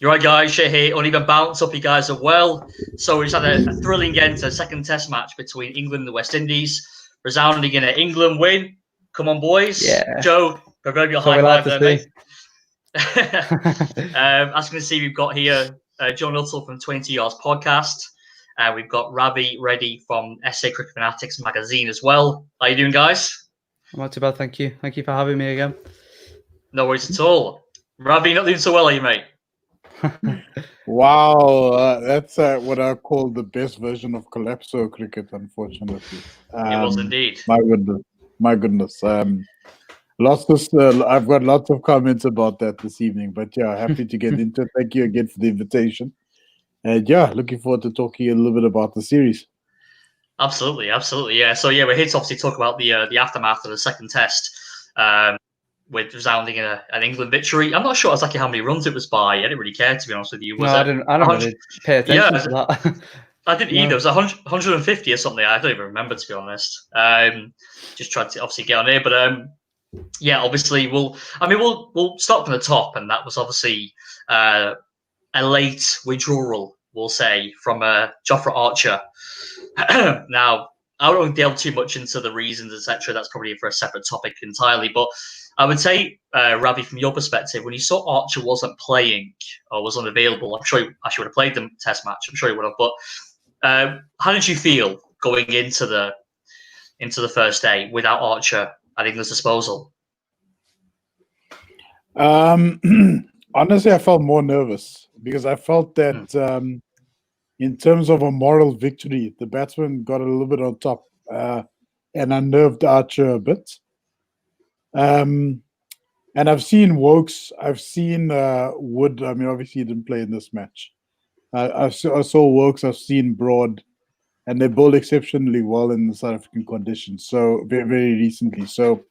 You're right, guys. Shay here. Uneven bounce. Hope you guys are well. So we just had a thrilling end to the second Test match between England and the West Indies, resounding in an England win. Come on, boys. Yeah. Joe, proverbial high five there, mate. As you can see, we've got here Joe Nuttall from 20 Yards Podcast. We've got Ravi ready from SACricketFanatics magazine as well. How you doing, guys? I'm not too bad, thank you. Thank you for having me again. No worries at all. Ravi, not doing so well, are you, mate? Wow, that's what I call the best version of Calypso cricket, unfortunately. It was indeed. My goodness. I've got lots of comments about that this evening, but yeah, happy to get into it. Thank you again for the invitation. And yeah, looking forward to talking a little bit about the series. Absolutely, yeah. So yeah, we're here to obviously talk about the aftermath of the second Test. With resounding an England victory. I'm not sure exactly how many runs it was by. I didn't really care, to be honest with you. I don't really pay attention to that. I didn't either. It was 150 or something. I don't even remember, to be honest. Just tried to obviously get on here, but yeah, obviously we'll start from the top, and that was obviously a late withdrawal, we'll say, from Jofra Archer. Now, I won't delve too much into the reasons, etc. That's probably for a separate topic entirely, but I would say, Ravi, from your perspective, when you saw Archer wasn't playing or was unavailable, I'm sure he actually would have played the Test match. I'm sure he would have. But how did you feel going into the first day without Archer at England's disposal? Honestly, I felt more nervous because I felt that in terms of a moral victory, the batsman got a little bit on top and unnerved Archer a bit. And I've seen Wokes, I've seen Wood. I mean, obviously he didn't play in this match. I saw Wokes, I've seen Broad, and they bowled exceptionally well in the South African conditions. So very, very recently. So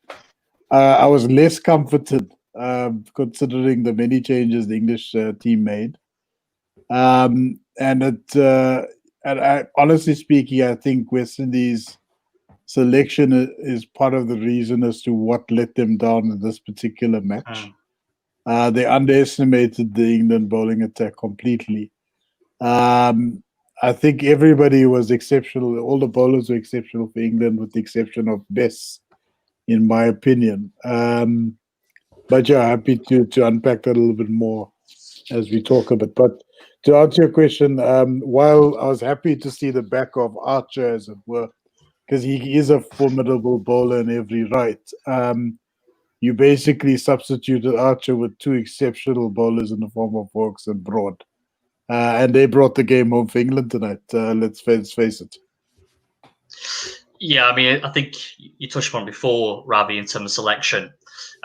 I was less comforted considering the many changes the English team made. And I, honestly speaking, I think West Indies selection is part of the reason as to what let them down in this particular match. They underestimated the England bowling attack completely. I think everybody was exceptional. All the bowlers were exceptional for England, with the exception of Bess, in my opinion. But yeah, happy to unpack that a little bit more as we talk a bit. But to answer your question, while I was happy to see the back of Archer, as it were, because he is a formidable bowler in every right. You basically substituted Archer with two exceptional bowlers in the form of Wokes and Broad. And they brought the game home for England tonight. Let's face it. Yeah, I mean, I think you touched on before, Ravi, in terms of selection.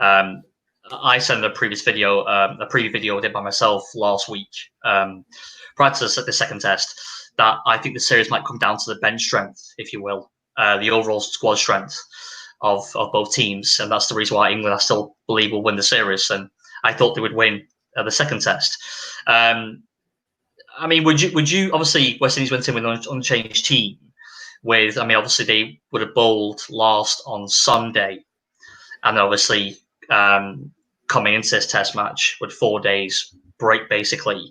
I sent a preview video I did by myself last week, prior to the second Test, that I think the series might come down to the bench strength, if you will. The overall squad strength of both teams, and that's the reason why England, I still believe, will win the series. And I thought they would win the second Test. I mean, would you obviously West Indies went in with an unchanged team. With, I mean, obviously they would have bowled last on Sunday, and obviously coming into this Test match with 4 days break, basically.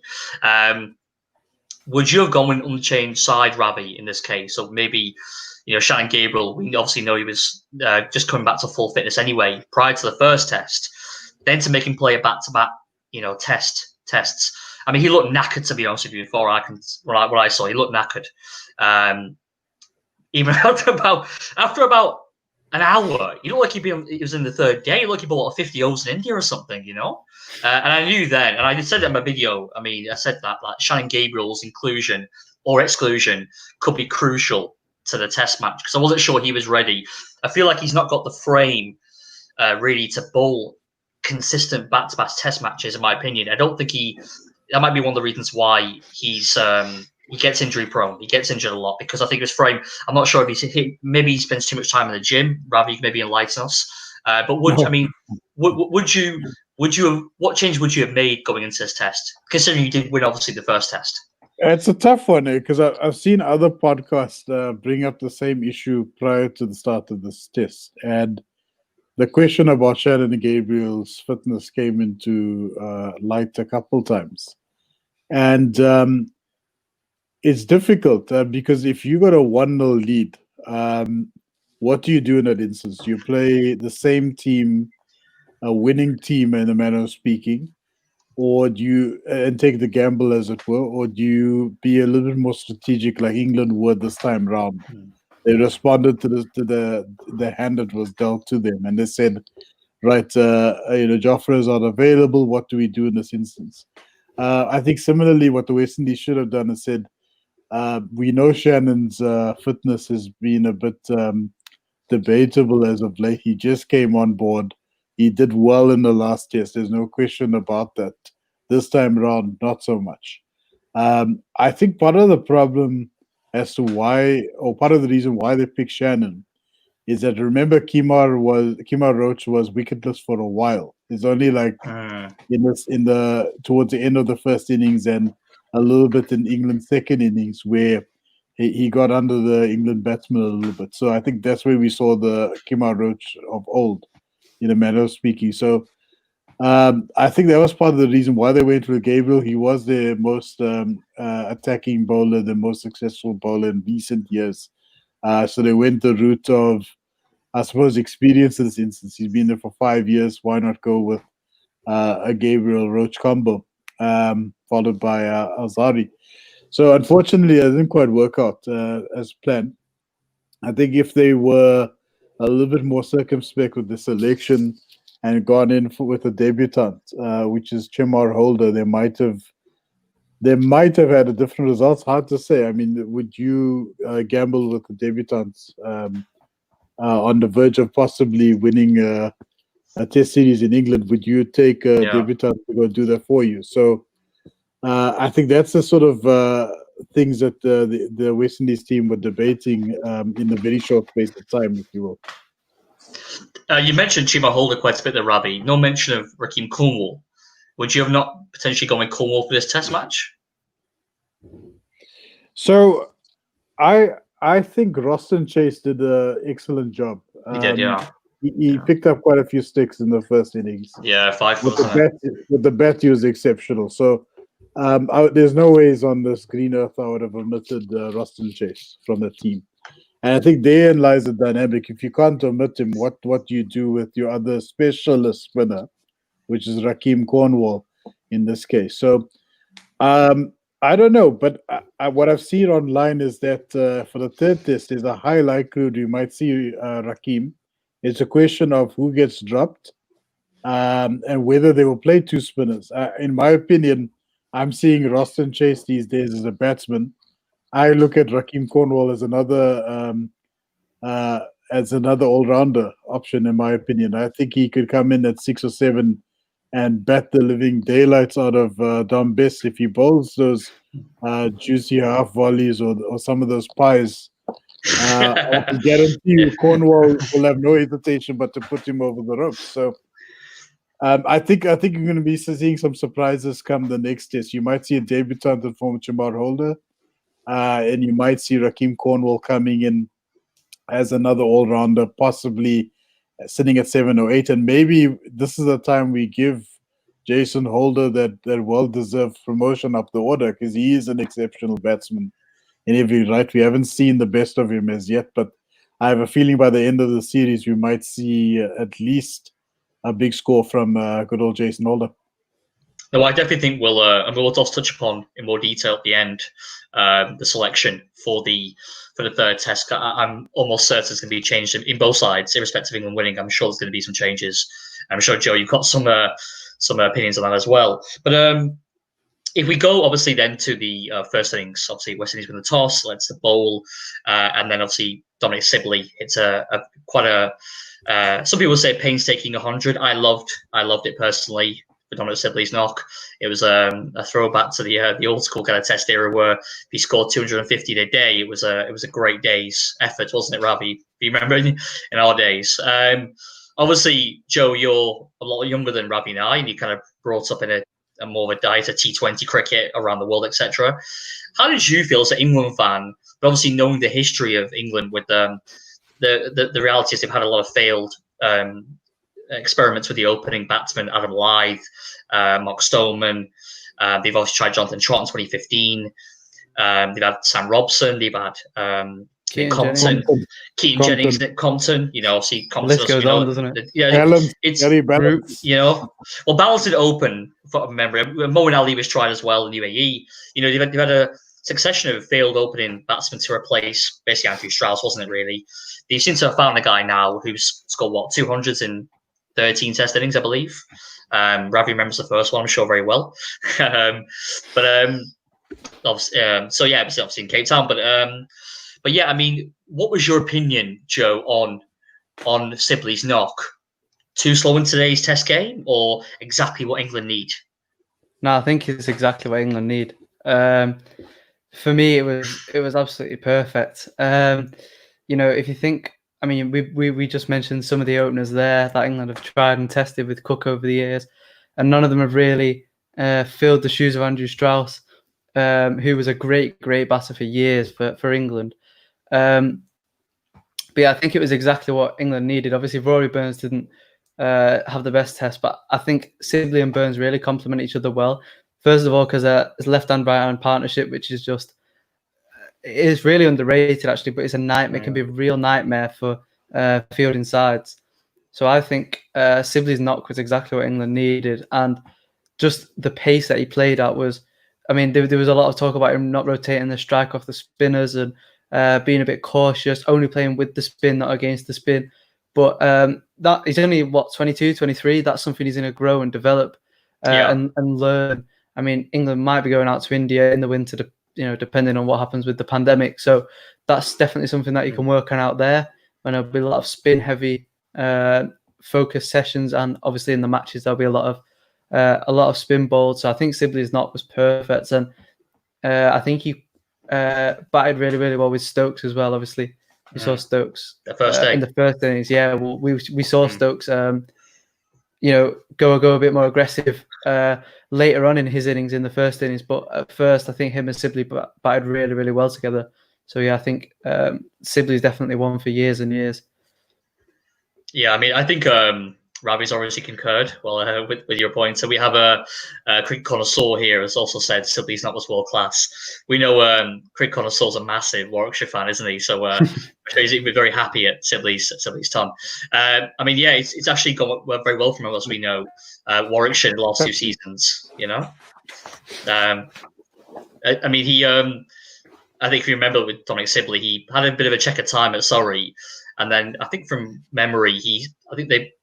Would you have gone with an unchanged side, Ravi, in this case? Or maybe, Shannon Gabriel, we obviously know he was just coming back to full fitness anyway prior to the first Test. Then to make him play a back-to-back, tests. I mean, he looked knackered, to be honest with you, what I saw. He looked knackered. Even after about an hour, you look like he was in the third day. You look like he bought 50 overs in India or something, And I knew then, and I said that in my video. I mean, I said that Shannon Gabriel's inclusion or exclusion could be crucial to the Test match, because I wasn't sure he was ready. I feel like he's not got the frame really to bowl consistent back-to-back Test matches, in my opinion. I don't think that might be one of the reasons why he gets injury prone. He gets injured a lot because I think his frame. I'm not sure if maybe he spends too much time in the gym. Ravi, maybe enlighten us. But what change would you have made going into this Test, considering you did win obviously the first Test? It's a tough one, because I've seen other podcasts bring up the same issue prior to the start of this Test, and the question about Shannon Gabriel's fitness came into light a couple times. And it's difficult because if you got a 1-0 lead, what do you do in that instance? You play the same team, a winning team in a manner of speaking, or do you and take the gamble, as it were, or do you be a little bit more strategic like England were this time round? They responded to the hand that was dealt to them, and they said, right, Jofra is not available. What do we do in this instance? I think similarly, what the West Indies should have done is said, we know Shannon's fitness has been a bit debatable as of late. He just came on board. He did well in the last test. There's no question about that. This time around, not so much. I think part of the problem as to why, or part of the reason why they picked Shannon, is that remember Kemar Roach was wicketless for a while. It's only like towards the end of the first innings and a little bit in England's second innings where he got under the England batsman a little bit. So I think that's where we saw the Kemar Roach of old, in a manner of speaking. So I think that was part of the reason why they went with Gabriel. He was their most attacking bowler, the most successful bowler in recent years. So they went the route of, I suppose, experience in this instance. He's been there for 5 years. Why not go with a Gabriel Roach combo, followed by Azari? So unfortunately, it didn't quite work out as planned. I think if they were a little bit more circumspect with the selection and gone in with a debutant, which is Chimar Holder, they might have had a different result. Hard to say. I mean, would you gamble with the debutants on the verge of possibly winning a test series in England? Would you take a debutant to go do that for you? So I think that's the sort of things that the West Indies team were debating in a very short space of time, if you will. You mentioned Chima Holder quite a bit there, Ravi. No mention of Rakeem Cornwall. Would you have not potentially gone with Cornwall for this test match? So I think Roston Chase did an excellent job. He did, yeah. He picked up quite a few sticks in the first innings. Yeah, 5. With the bat, he was exceptional. So there's no ways on this green earth I would have omitted Roston Chase from the team. And I think therein lies the dynamic. If you can't omit him, what do you do with your other specialist spinner, which is Rakeem Cornwall in this case? So I don't know, but what I've seen online is that for the third test, there's a high likelihood you might see Rakeem. It's a question of who gets dropped and whether they will play two spinners. In my opinion, I'm seeing Roston Chase these days as a batsman. I look at Rakeem Cornwall as another all-rounder option, in my opinion. I think he could come in at 6 or 7 and bat the living daylights out of Dom Bess if he bowls those juicy half volleys or some of those pies. I can guarantee you Cornwall will have no hesitation but to put him over the ropes. So I think you're going to be seeing some surprises come the next test. You might see a debutant in form of Chimar Holder, and you might see Rakeem Cornwall coming in as another all-rounder, possibly sitting at 7 or 8. And maybe this is the time we give Jason Holder that well-deserved promotion up the order, because he is an exceptional batsman in every right. We haven't seen the best of him as yet, but I have a feeling by the end of the series we might see at least a big score from good old Jason Holder. No, I definitely think we'll just touch upon in more detail at the end the selection for the third test. I'm almost certain it's going to be changed in both sides, irrespective of England winning. I'm sure there's going to be some changes. I'm sure, Joe, you've got some opinions on that as well. But if we go obviously then to the first innings, obviously West Indies win the toss, lets the bowl, and then obviously Dominic Sibley hits quite a some people say painstaking 100. I loved it personally. For Dominic Sibley's knock, it was a throwback to the old school kind of test era where if he scored 250 in a day, it was a great day's effort, wasn't it, Ravi? Do you remember in our days? Obviously, Joe, you're a lot younger than Ravi and I, and you kind of brought up in a more of a diet of T20 cricket around the world, etc. How did you feel as an England fan, but obviously knowing the history of England with the reality is they've had a lot of failed experiments with the opening batsmen, Adam Lyth, Mark Stoneman. They've obviously tried Jonathan Trott in 2015. They've had Sam Robson. They've had Nick Compton, Keaton Jennings, Nick Compton. Obviously Compton. The list goes on, doesn't it? Yeah, it's very balanced. Well, balanced and open. From memory, Moeen Ali was tried as well in UAE. They've had a succession of failed opening batsmen to replace basically Andrew Strauss, wasn't it? Really, they seem to have found a guy now who's scored 200s in 13 Test innings, I believe. Ravi remembers the first one, I'm sure, very well. Obviously, obviously in Cape Town. But yeah, I mean, what was your opinion, Joe, on Sibley's knock? Too slow in today's Test game, or exactly what England need? No, I think it's exactly what England need. For me, it was absolutely perfect. If you think, I mean, we just mentioned some of the openers there that England have tried and tested with Cook over the years, and none of them have really filled the shoes of Andrew Strauss, who was a great batter for years for England. But yeah, I think it was exactly what England needed. Obviously, Rory Burns didn't have the best test, but I think Sibley and Burns really complement each other well. First of all, because it's left-hand, right-hand partnership, which is it is really underrated actually, but it's a nightmare. It can be a real nightmare for fielding sides. So I think Sibley's knock was exactly what England needed, and just the pace that he played at was, I mean, there was a lot of talk about him not rotating the strike off the spinners and being a bit cautious, only playing with the spin, not against the spin. But that he's only 22, 23. That's something he's going to grow and develop and learn. I mean, England might be going out to India in the winter, depending on what happens with the pandemic. So that's definitely something that you can work on out there. And there'll be a lot of spin-heavy focus sessions, and obviously in the matches there'll be a lot of spin bowled. So I think Sibley's knock was perfect, and I think he batted really, really well with Stokes as well. Obviously, we saw Stokes the first day in the first innings. Yeah, well, we saw Stokes, go a bit more aggressive later on in his innings in the first innings. But at first, I think him and Sibley batted really, really well together. So yeah, I think Sibley's definitely one for years and years. Yeah, I mean, I think Ravi's obviously concurred with your point. So we have a cricket connoisseur here has also said Sibley's not was world class. We know cricket connoisseur's a massive Warwickshire fan, isn't he? So I'm sure he's very happy at Sibley's ton. I mean, yeah, it's actually gone very well from him, as we know. Warwickshire in the last 2 seasons, I mean, he I think if you remember with Dominic Sibley, he had a bit of a checkered time at Surrey, and then I think from memory,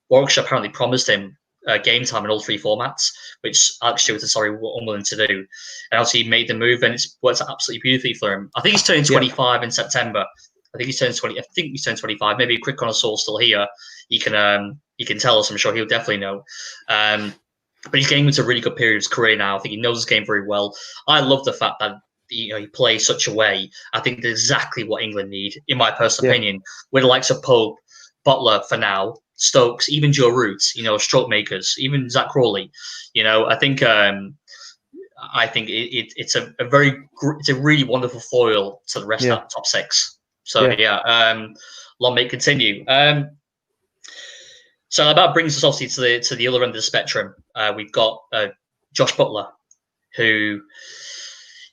Warwickshire apparently promised him game time in all 3 formats, which Alex Stewart is were unwilling to do. And obviously he made the move, and it's worked absolutely beautifully for him. I think he's turning 25 in September. I think he's turned 20. I think he's turned 25. Maybe a quick connoisseur still here. He can tell us. I'm sure he'll definitely know. But he's getting into a really good period of his career now. I think he knows his game very well. I love the fact that he plays such a way. I think that's exactly what England need, in my personal opinion, with the likes of Pope, Butler for now, Stokes, even Joe Root, stroke makers, even Zach Crawley. I think it's a really wonderful foil to the rest of that top 6. So long may it continue. So that brings us obviously to the other end of the spectrum. We've got Josh Butler, who.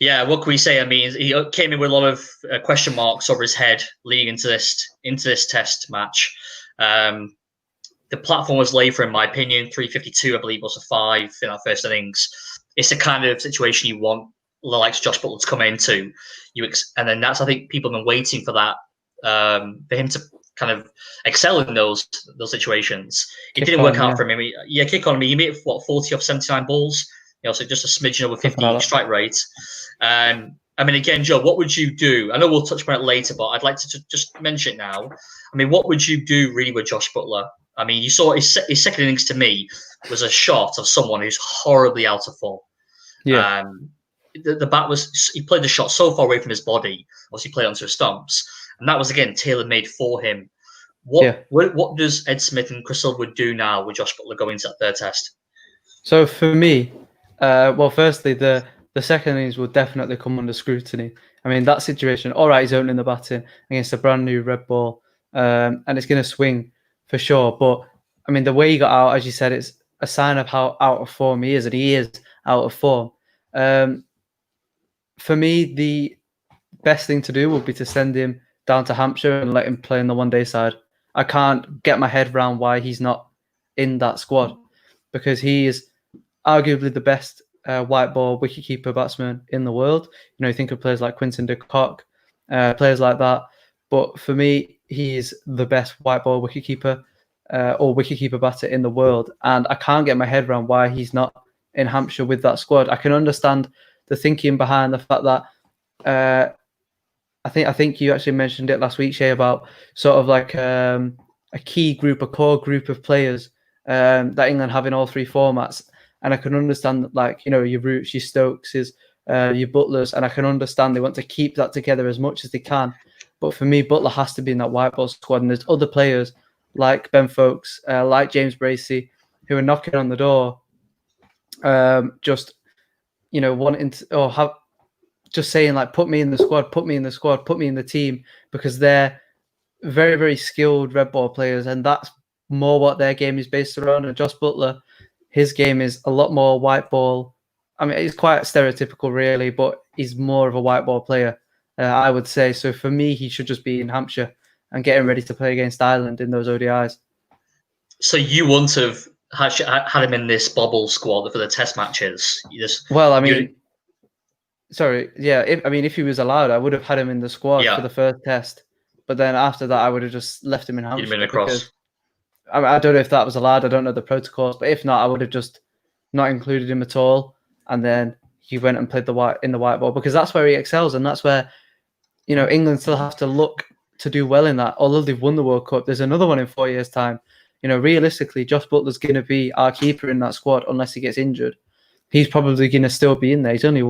Yeah, what can we say? I mean, he came in with a lot of question marks over his head leading into this Test match. The platform was laid for him, in my opinion. 352, I believe, was a 5 in that first innings. It's the kind of situation you want the likes of Josh Butler to come into. And then that's, I think, people have been waiting for that, for him to kind of excel in those situations. It didn't work out for him. Kick on me. He made 40 off 79 balls. So just a smidgen over 50 strike rate. I mean, again, Joe, what would you do? I know we'll touch on it later, but I'd like to just mention it now. I mean, what would you do really with Josh Butler? I mean, you saw his second innings to me was a shot of someone who's horribly out of form. Yeah. The bat he played the shot so far away from his body, obviously played onto his stumps, and that was again tailor-made for him. What does Ed Smith and Chris Silverwood do now with Josh Butler going into that third Test? So for me, firstly, the second innings will definitely come under scrutiny. I mean, that situation, all right, he's opening the batting against a brand new red ball, and it's going to swing for sure. But I mean, the way he got out, as you said, it's a sign of how out of form he is, and he is out of form. For me, the best thing to do would be to send him down to Hampshire and let him play in the one-day side. I can't get my head around why he's not in that squad, because he is arguably the best white ball wicketkeeper batsman in the world. You know, you think of players like Quinton de Kock, players like that. But for me, he is the best white ball wicketkeeper or wicketkeeper batter in the world. And I can't get my head around why he's not in Hampshire with that squad. I can understand the thinking behind the fact that I think you actually mentioned it last week, Shay, about sort of like a core group of players that England have in all three formats. And I can understand that, like, you know, your Roots, your Stokeses, your Butlers, and I can understand they want to keep that together as much as they can. But for me, Butler has to be in that white ball squad. And there's other players like Ben Foakes, like James Bracey, who are knocking on the door, just, you know, wanting to, or have, just saying, like, put me in the squad, put me in the squad, put me in the team, because they're very, very skilled red ball players. And that's more what their game is based around. And Josh Butler, his game is a lot more white ball. I mean, he's quite stereotypical, really, but he's more of a white ball player, I would say. So for me, he should just be in Hampshire and getting ready to play against Ireland in those ODIs. So you wouldn't have had him in this bubble squad for the test matches? Well, I mean, sorry, yeah. If he was allowed, I would have had him in the squad for the first test. But then after that, I would have just left him in Hampshire. You'd have been across. I don't know if that was allowed. I don't know the protocols, but if not, I would have just not included him at all. And then he went and played in the white ball, because that's where he excels, and that's where, you know, England still have to look to do well in that. Although they've won the World Cup, there's another one in 4 years' time. You know, realistically, Josh Butler's going to be our keeper in that squad unless he gets injured. He's probably going to still be in there. He's only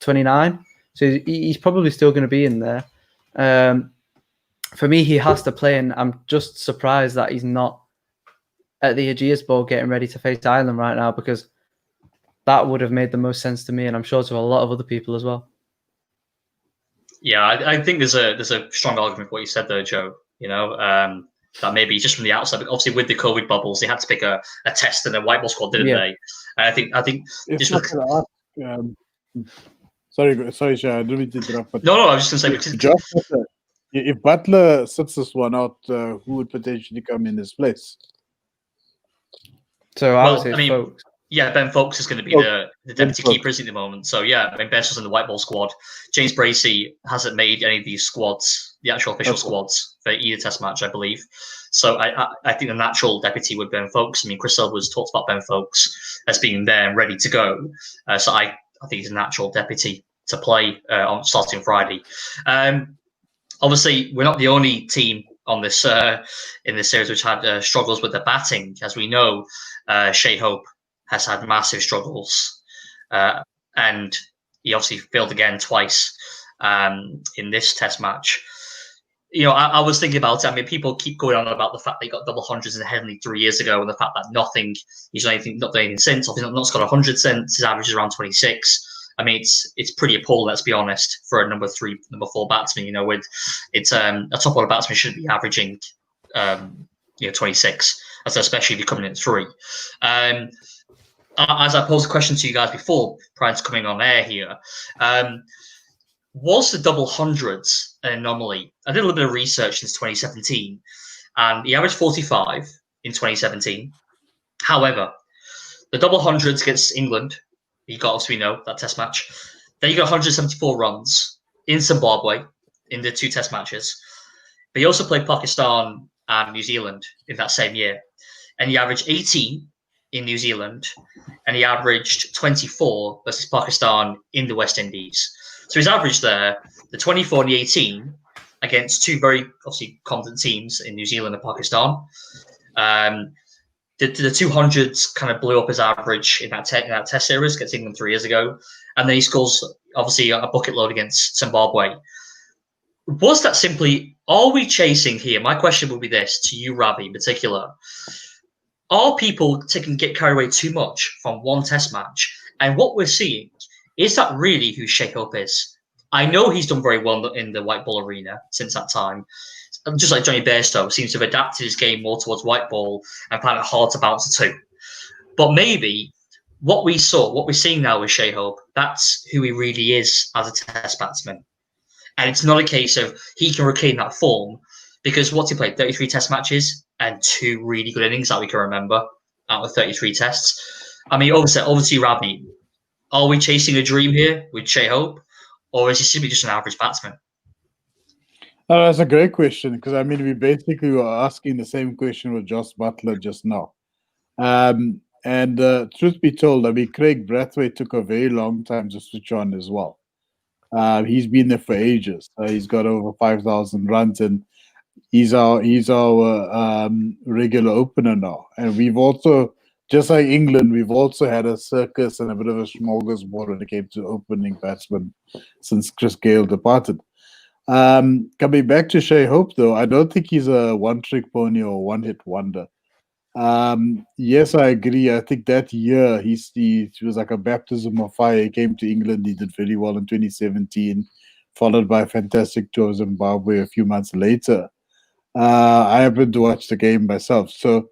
29, so he's probably still going to be in there. For me, he has to play, and I'm just surprised that he's not at the Ageas Bowl getting ready to face Ireland right now, because that would have made the most sense to me, and I'm sure to a lot of other people as well. Yeah, I think there's a strong argument for what you said there, Joe. You know, that maybe just from the outside, but obviously with the COVID bubbles, they had to pick a test and a white ball squad, didn't they? And I think just sorry, Shay, I didn't mean to interrupt. But no, I was just going to say, because if Butler sits this one out, who would potentially come in his place? So I would say Foakes. Yeah, Ben Foakes is going to be the deputy keeper at the moment. So yeah, I mean, Ben's was in the white ball squad. James Bracey hasn't made any of these squads, the actual official squads, for either test match, I believe. So I think the natural deputy would be Ben Foakes. I mean, Chris Silver's talked about Ben Foakes as being there and ready to go. So I think he's a natural deputy to play on starting Friday. Obviously, we're not the only team on this in this series which had struggles with the batting. As we know, Shay Hope has had massive struggles, and he obviously failed again twice in this test match. You know, I was thinking about it. I mean, people keep going on about the fact that he got double hundreds in the Headingley 3 years ago, and the fact that he's not done anything since. Obviously, not scored 100 since. His average is around 26. I mean, it's pretty appalling, let's be honest, for a number 4 batsman. You know, it's a top order batsman should be averaging 26, especially if you're coming in at 3. As I posed a question to you guys before, prior to coming on air here, was the double hundreds an anomaly? I did a little bit of research since 2017, and he averaged 45 in 2017. However, the double hundreds against England, he got, as we know, that test match. Then he got 174 runs in Zimbabwe in the 2 test matches. But he also played Pakistan and New Zealand in that same year. And he averaged 18 in New Zealand, and he averaged 24 versus Pakistan in the West Indies. So his average there, the 24 and the 18, against 2 very obviously competent teams in New Zealand and Pakistan. The 200s kind of blew up his average in that test series against England 3 years ago. And then he scores, obviously, a bucket load against Zimbabwe. Was that simply, are we chasing here? My question would be this, to you, Ravi, in particular. Are people get carried away too much from one test match? And what we're seeing, is that really who Shay Hope is? I know he's done very well in the white ball arena since that time. Just like Johnny Bairstow seems to have adapted his game more towards white ball and found it hard to bounce to. But maybe what we saw, what we're seeing now with Shay Hope, that's who he really is as a Test batsman. And it's not a case of he can reclaim that form because what's he played? 33 Test matches and 2 really good innings that we can remember out of 33 Tests. I mean, obviously, Ravi, are we chasing a dream here with Shay Hope, or is he simply just an average batsman? Oh, that's a great question because I mean we basically were asking the same question with Josh Butler just now. And truth be told, I mean Craig Brathwaite took a very long time to switch on as well. He's been there for ages. He's got over 5,000 runs, and he's our regular opener now. And we've also, just like England, we've also had a circus and a bit of a smorgasbord when it came to opening batsmen since Chris Gale departed. Coming back to Shay Hope, though, I don't think he's a one-trick pony or one-hit wonder. Yes, I agree. I think that year he was like a baptism of fire. He came to England. He did very well in 2017, followed by a fantastic tour of Zimbabwe a few months later. I happened to watch the game myself. So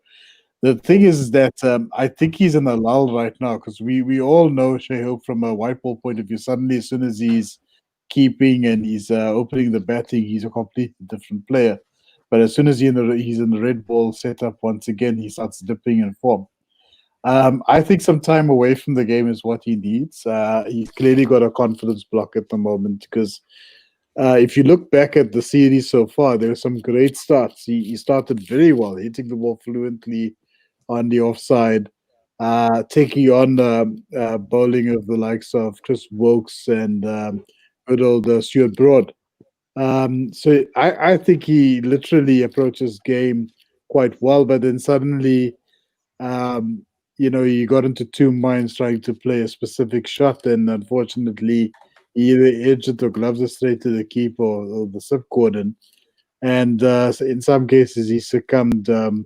the thing is that I think he's in a lull right now because we all know Shay Hope from a white ball point of view. Suddenly, as soon as he's keeping and he's opening the batting, he's a completely different player. But as soon as he's in the red ball setup once again, he starts dipping in form. I think some time away from the game is what he needs. He's clearly got a confidence block at the moment because if you look back at the series so far, there were some great starts. He started very well, hitting the ball fluently on the offside, taking on bowling of the likes of Chris Wokes and good old Stuart Broad. So I think he literally approaches game quite well, but then suddenly, he got into 2 minds trying to play a specific shot, and unfortunately, he either edged it or gloves it straight to the keeper or the slip cordon. And so in some cases, he succumbed to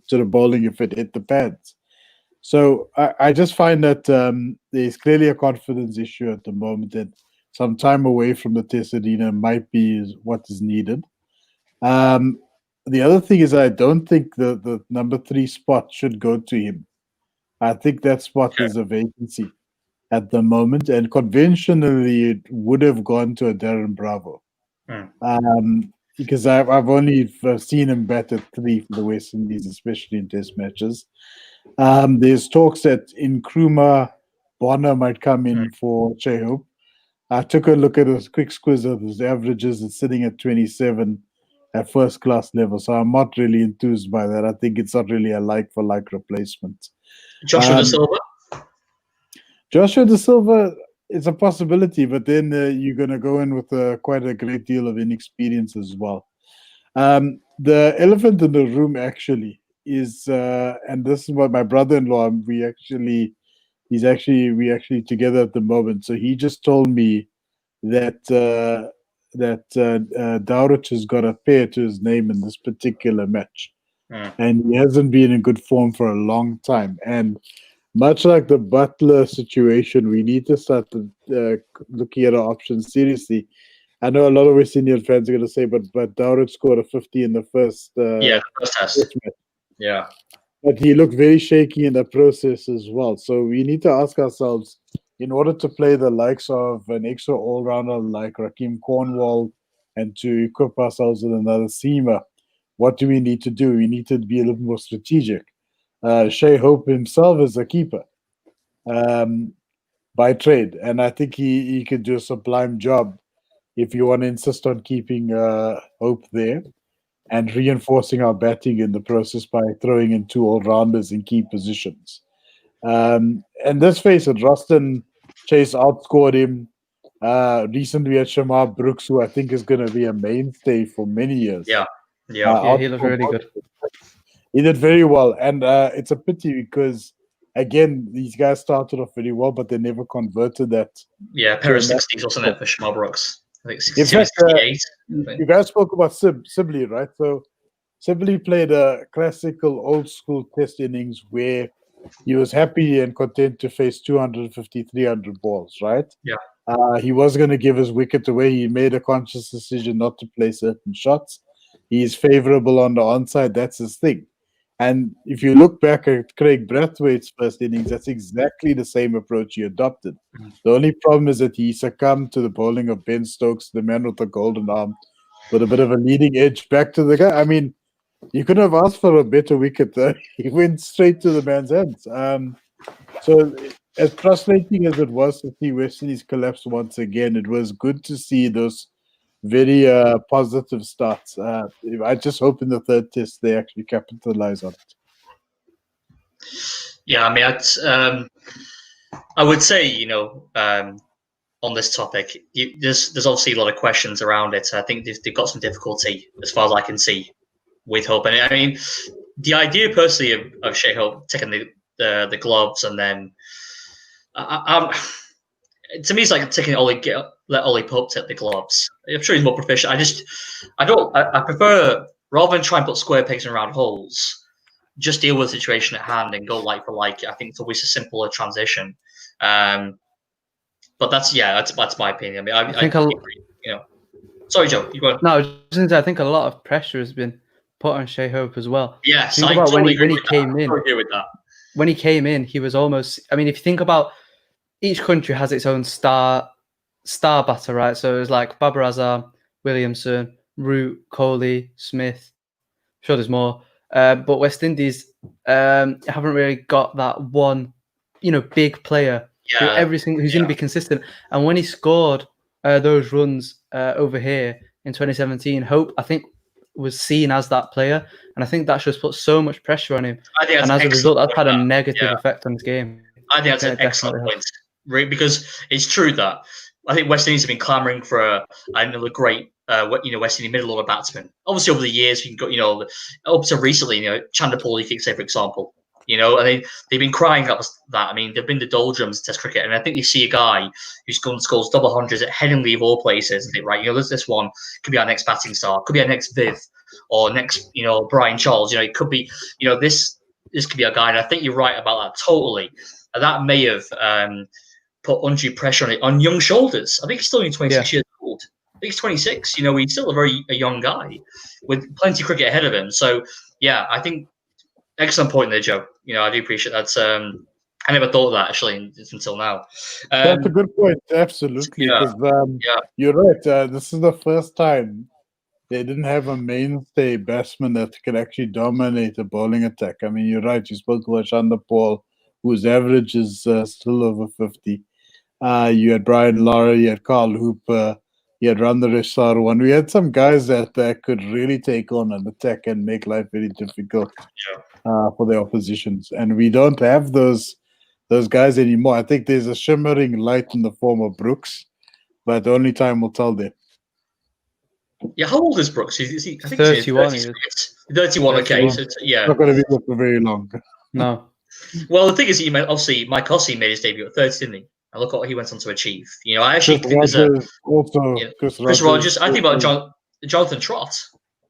the bowling if it hit the pads. So I just find that there's clearly a confidence issue at the moment, and some time away from the Test arena might be what is needed. The other thing is I don't think the number 3 spot should go to him. I think that spot is a vacancy at the moment, and conventionally it would have gone to a Darren Bravo. Because I've only seen him bat at 3 for the West Indies, especially in Test matches. There's talks that Nkrumah Bonner might come in for Shay Hope. I took a look at a quick squiz of his averages. It's sitting at 27 at first-class level, so I'm not really enthused by that. I think it's not really a like-for-like replacement. Joshua De Silva? Joshua De Silva is a possibility, but then you're going to go in with quite a great deal of inexperience as well. The elephant in the room actually is, and this is what my brother-in-law, we're actually together at the moment. So he just told me that Dowrich has got a pair to his name in this particular match, and he hasn't been in good form for a long time. And much like the Butler situation, we need to start looking at our options seriously. I know a lot of West Indian fans are going to say, but Dowrich scored a 50 in the first test. match. Yeah. But he looked very shaky in the process as well. So we need to ask ourselves, in order to play the likes of an extra all-rounder like Rakeem Cornwall and to equip ourselves with another seamer, what do we need to do? We need to be a little more strategic. Shay Hope himself is a keeper by trade, and I think he could do a sublime job if you want to insist on keeping Hope there and reinforcing our batting in the process by throwing in 2 all-rounders in key positions. And let's face it, Roston Chase outscored him. Recently we had Shamar Brooks, who I think is going to be a mainstay for many years. Yeah, he looked really good. He did very well, and it's a pity because, again, these guys started off very well, but they never converted that. Yeah, pair of 60s, wasn't it, for Shamar Brooks? I think 62, 68. You guys spoke about Sibley, right? So Sibley played a classical old-school Test innings where he was happy and content to face 250, 300 balls, right? Yeah. He was going to give his wicket away. He made a conscious decision not to play certain shots. He's favorable on the onside. That's his thing. And if you look back at Craig Brathwaite's first innings, that's exactly the same approach he adopted. The only problem is that he succumbed to the bowling of Ben Stokes, the man with the golden arm, with a bit of a leading edge back to the guy. I mean, you couldn't have asked for a better wicket there. He went straight to the man's hands. So as frustrating as it was to see West Indies collapse once again, it was good to see those very positive starts. I just hope in the third test they actually capitalize on it. Yeah, I mean, I would say, on this topic, there's obviously a lot of questions around it. I think they've got some difficulty, as far as I can see, with Hope. And I mean, the idea personally of Shay Hope taking the gloves and then, to me, it's like taking let Ollie Pope take the gloves. I'm sure he's more proficient. I prefer, rather than try and put square pegs in round holes, just deal with the situation at hand and go like for like. I think it's always a simpler transition. But that's my opinion. I mean, I think Sorry, Joe. You go. No, I think a lot of pressure has been put on Shay Hope as well. Yes, think about when he came in. I agree with that. When he came in, he was almost. I mean, if you think about, each country has its own star batter, right? So it was like Babar Azam, Williamson, Root, Kohli, Smith. I'm sure there's more. But West Indies haven't really got that one, big player who's going to be consistent. And when he scored those runs over here in 2017, Hope, I think, was seen as that player, and I think that just put so much pressure on him. And as a result, that's had a negative effect on his game. I think that's an excellent point, right? Because it's true that I think West Indies have been clamouring for another great, West Indian middle order batsman. Obviously, over the years, you can go, up to recently, Chanderpaul, you could say, for example, and they've been crying up that. I mean, they've been the doldrums in Test cricket, and I think they see a guy who's gone and scores double hundreds at Headingley of all places, and think, right, there's this one could be our next batting star, could be our next Viv, or next, Brian Charles. It could be, this could be a guy. And I think you're right about that totally. And that may have put undue pressure on young shoulders. I think he's still only 26 years old. I think he's 26. He's still a young guy with plenty of cricket ahead of him. So yeah, I think excellent point there, Joe. I do appreciate that. I never thought of that actually until now. That's a good point. Absolutely, because you're right. This is the first time they didn't have a mainstay batsman that could actually dominate a bowling attack. I mean, you're right. You spoke about Chanderpaul, whose average is still over 50. You had Brian Lara, you had Carl Hooper, you had Randa Resarwan. We had some guys that could really take on an attack and make life very difficult for the oppositions. And we don't have those guys anymore. I think there's a shimmering light in the form of Brooks, but only time will tell there. Yeah, how old is Brooks? Is he? I think 31. He's 31. Okay, so not going to be there for very long. No. Well, the thing is, obviously, Mike Hossey made his debut at 30, didn't he? And look what he went on to achieve. I actually think there's Chris Rogers. I think about Jonathan Trott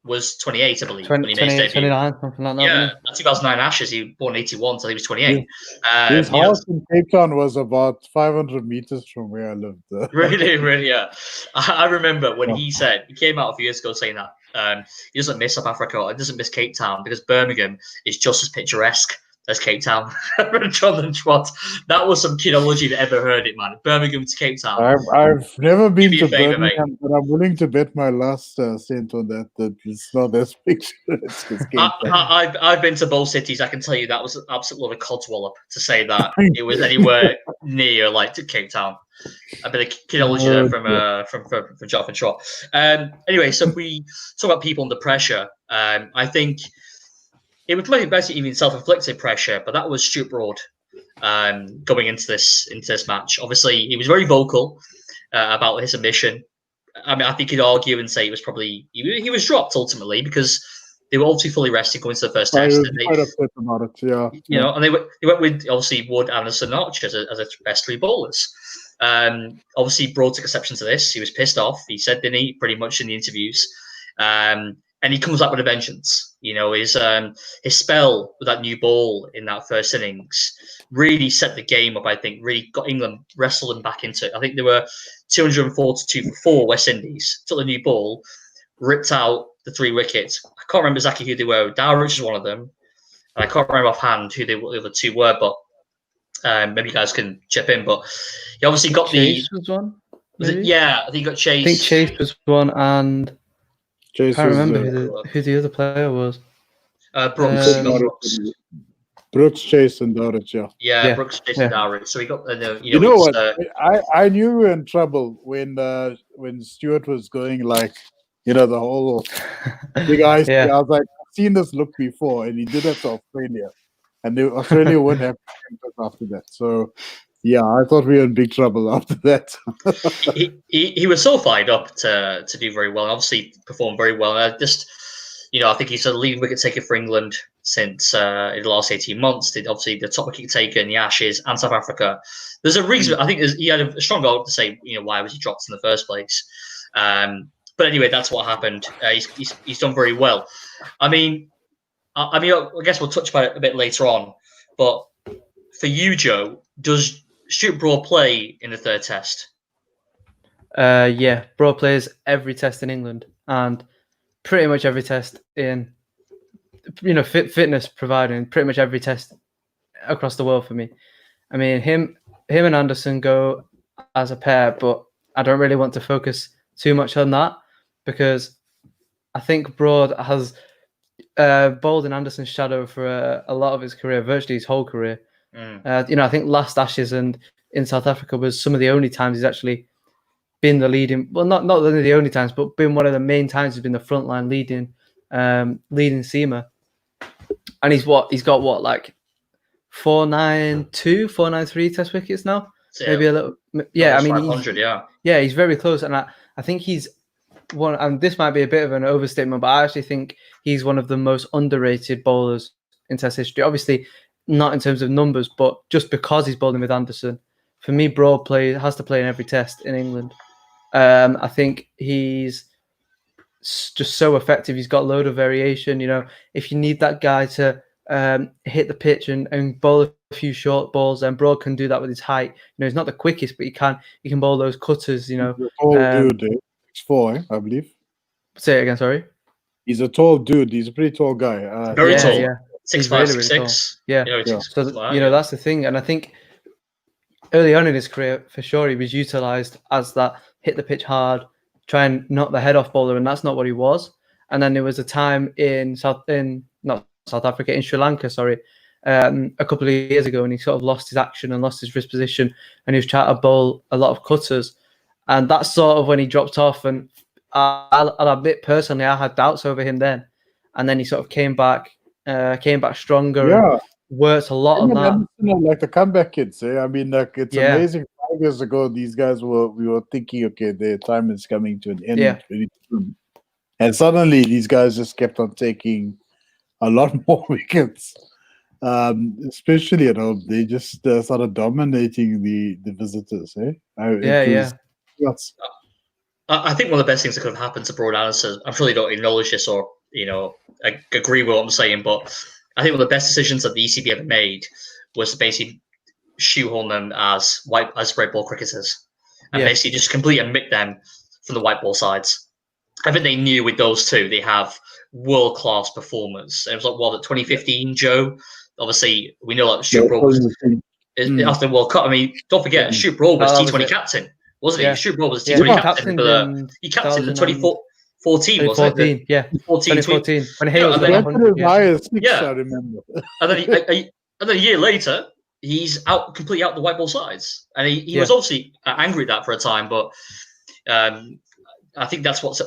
was 28, I believe, when he made his debut. 29, something like that. Yeah, 2009 Ashes. He was born 81, so he was 28. His house in Cape Town was about 500 meters from where I lived. Really, yeah. I remember when he came out a few years ago saying that he doesn't miss South Africa, he doesn't miss Cape Town because Birmingham is just as picturesque as Cape Town. Jonathan Trott. That was some kidology that ever heard it, man. Birmingham to Cape Town. I've never been to Birmingham, but I'm willing to bet my last cent on that it's not as picturesque as Cape Town. I've been to both cities. I can tell you that was an absolute codswallop to say that it was anywhere near like to Cape Town. A bit of kidology there from Jonathan Trott. Anyway, so we talk about people under pressure. I think it was basically even self-inflicted pressure, but that was Stuart Broad going into this match. Obviously, he was very vocal about his admission. I mean, I think he'd argue and say it was probably he was dropped ultimately because they were obviously fully rested going to the first test. Quite upset about it, yeah. And they went with obviously Wood, Anderson, Archer as a best three bowlers. Obviously, Broad took exception to this. He was pissed off. He said, didn't he, pretty much in the interviews. And he comes up with a vengeance. His spell with that new ball in that first innings really set the game up, I think, really got England, wrestled them back into it. I think they were 242 for 4 West Indies. Took the new ball, ripped out the 3 wickets. I can't remember exactly who they were. Dowrich was one of them. And I can't remember offhand who the other two were, but maybe you guys can chip in. But he obviously got Chase was one. Yeah, I think he got Chase. I think Chase was one, and Chase I can't was, remember who the other player was. Brooks. He got Brooks, Chase, and Dowrich, yeah, Brooks, Chase, and Dowrich. So he got you know what? I knew we were in trouble when Stewart was going like, the whole big ice. I was like, I've seen this look before, and he did it to Australia, and Australia wouldn't have after that. So yeah, I thought we were in big trouble after that. he was so fired up to do very well, and obviously performed very well. And I think he's a leading wicket taker for England since in the last 18 months. Obviously the top wicket taker in the Ashes and South Africa. There's a reason. I think he had a strong goal to say, why was he dropped in the first place. But anyway, that's what happened. He's done very well. I guess we'll touch about it a bit later on. But for you, Joe, does Stuart Broad play in the third test? Yeah, Broad plays every test in England and pretty much every test in, fitness providing pretty much every test across the world for me. I mean, him and Anderson go as a pair, but I don't really want to focus too much on that because I think Broad has bowled in Anderson's shadow for a lot of his career, virtually his whole career. I think last Ashes and in South Africa was some of the only times he's actually been the leading. Well, not only the only times, but been one of the main times he's been the frontline leading seamer. And he's got like 492, 493 test wickets now. So, maybe a little. Yeah, I mean, 500. He's very close, and I think he's one. And this might be a bit of an overstatement, but I actually think he's one of the most underrated bowlers in Test history. Obviously, not in terms of numbers, but just because he's bowling with Anderson. For me, Broad has to play in every test in England. I think he's just so effective. He's got a load of variation. If you need that guy to hit the pitch and bowl a few short balls, then Broad can do that with his height. He's not the quickest, but he can bowl those cutters. He's a tall dude, 6'4", I believe. Say it again. Sorry. He's a tall dude. He's a pretty tall guy. Very tall. Yeah. 6'5", 6'6". Yeah. So that's the thing, and I think early on in his career, for sure, he was utilised as that hit the pitch hard, try and knock the head off bowler, and that's not what he was. And then there was a time in Sri Lanka, a couple of years ago, and he sort of lost his action and lost his wrist position, and he was trying to bowl a lot of cutters, and that's sort of when he dropped off. And I'll admit personally, I had doubts over him then, and then he sort of came back stronger. Yeah. And worked a lot on that. Like the comeback kids, I mean, like it's amazing. 5 years ago, these guys we were thinking, okay, their time is coming to an end. Yeah. And suddenly, these guys just kept on taking a lot more wickets. Especially at home, they just started dominating the visitors. Yes. I think one of the best things that could have happened to Broad Anderson, I'm sure they don't acknowledge this or agree with what I'm saying, but I think one of the best decisions that the ECB ever made was to basically shoehorn them as red ball cricketers and basically just completely omit them from the white ball sides. I think they knew with those two they have world class performers. It was like 2015, Joe. Obviously, we know that Stuart Broad was after the World Cup. I mean, don't forget, Stuart Broad was T20 captain, wasn't he? Stuart Broad was T20 captain for he captained the 2014, wasn't it? 2014. When he was I remember. And then a year later, he's completely out the white ball sides, and he was obviously angry at that for a time, but I think that's what's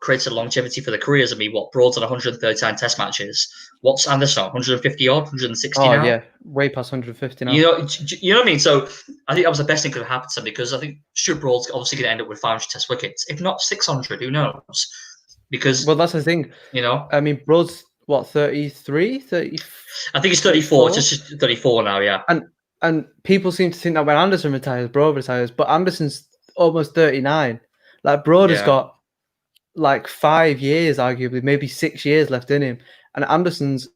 created longevity for the careers. I mean, Broad's on 139 Test matches. What's Anderson? 150 odd, 160 now. Oh yeah, way past 150 now. You know what I mean? So I think that was the best thing that could have happened to him, because I think Stuart Broad's obviously going to end up with 500 Test wickets, if not 600. Who knows? Because that's the thing. I mean, Broad's 33, 30. I think he's 34. It's just 34 now. Yeah. And people seem to think that when Anderson retires, Broad retires, but Anderson's almost 39. Like Broad has got like 5 years, arguably, maybe 6 years left in him. And Anderson's,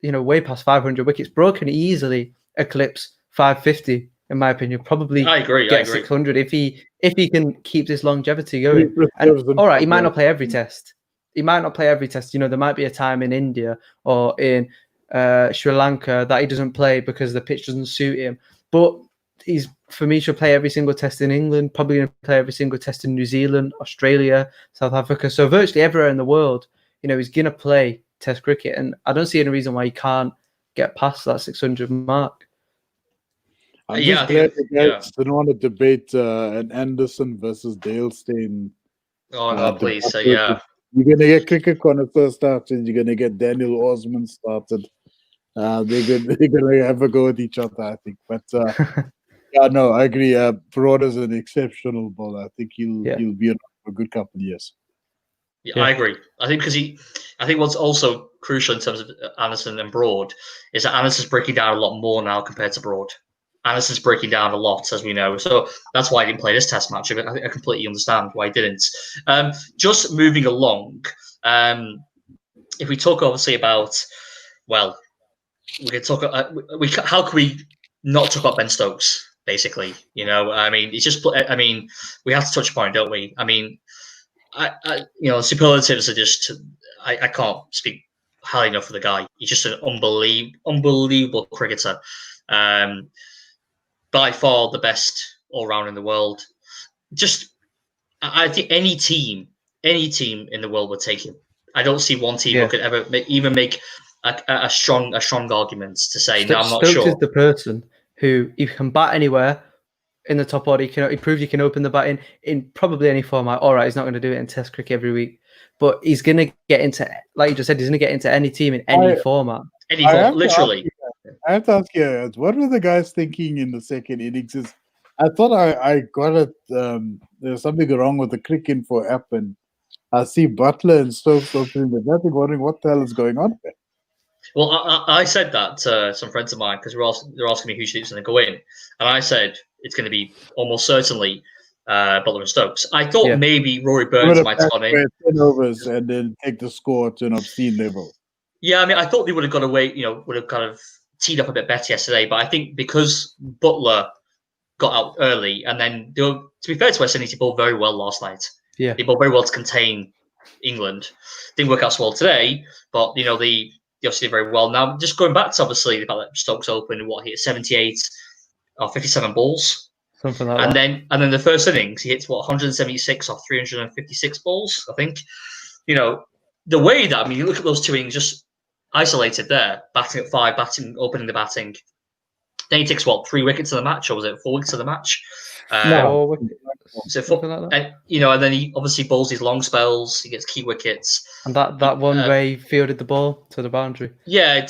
way past 500 wickets. Broad can easily eclipse 550, in my opinion. Probably I agree. 600 if he can keep this longevity going. And all right, he might not play every test, he might not play every test. There might be a time in India or in Sri Lanka that he doesn't play because the pitch doesn't suit him. But for me, should play every single test in England, probably going to play every single test in New Zealand, Australia, South Africa. So virtually everywhere in the world, he's going to play Test cricket. And I don't see any reason why he can't get past that 600 mark. I'm just glad the guys didn't want to debate an Anderson versus Dale Steyn. Oh, no, please. You're going to get Cricket Connoisseur started. You're going to get Daniel Osman started. They're going to have a go at each other, I think. But no, I agree. Baroda's an exceptional bowler. I think he'll be a good couple of years. Yeah, I agree. I think I think what's also crucial in terms of Anderson and Broad is that Anderson's breaking down a lot more now compared to Broad. Anderson's breaking down a lot, as we know. So that's why he didn't play this test match. I completely understand why he didn't. Just moving along, if we talk obviously about, well, we can talk. How can we not talk about Ben Stokes? Basically, I mean, it's just. I mean, we have to touch upon it, don't we? I mean, superlatives are just. I can't speak highly enough for the guy. He's just an unbelievable cricketer. By far the best all round in the world. Just, I think any team in the world would take him. I don't see one team who could ever make a strong argument to say no. I'm not sure. Stokes is the person who, if you can bat anywhere in the top order, he proves you can open the bat in probably any format. All right, he's not going to do it in Test cricket every week, but he's going to get into, like you just said, he's going to get into any team in any format. Any format, literally. I have to ask you, what were the guys thinking in the second innings? I thought I got it. There's something wrong with the Cricket Info app, and I see Butler and Stokes opening the batting, wondering what the hell is going on there. Well, I said that to some friends of mine because they're asking me who shoots going to go in, and I said it's going to be almost certainly Butler and Stokes. I thought maybe Rory Burns might have gone in 10 overs and then take the score to an obscene level. Yeah, I mean, I thought they would have got away. Would have kind of teed up a bit better yesterday, but I think because Butler got out early, and then to be fair to West Indies, he bowled very well last night. Yeah, they bowled very well to contain England. Didn't work out so well today, but they obviously did very well. Now, just going back to obviously the fact that Stokes opened he hit 78 or 57 balls, something like that. And then the first innings he hits 176 or 356 balls. I think the way that you look at those two innings just isolated there, batting at 5, opening the batting. Then he takes 3 wickets in the match, or was it 4 wickets in the match? No, so 4, like that. And then he obviously bowls these long spells. He gets key wickets. And that one where he fielded the ball to the boundary. Yeah,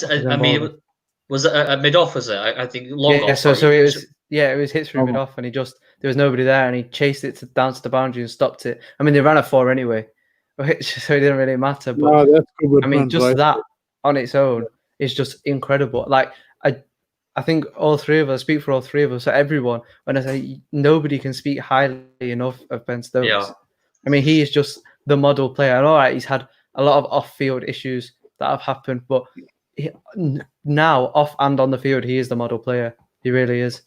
was it a mid off? Was it? I think long off. So it was. Yeah, it was hit through mid off, and there was nobody there, and he chased it down to the boundary and stopped it. I mean, they ran a 4 anyway, so it didn't really matter. But that's good. I mean, just that on its own is just incredible. Like I think all three of us speak for all three of us. So everyone, when I say nobody can speak highly enough of Ben Stokes. Yeah. I mean, he is just the model player. And all right, he's had a lot of off-field issues that have happened, but now off and on the field, he is the model player. He really is.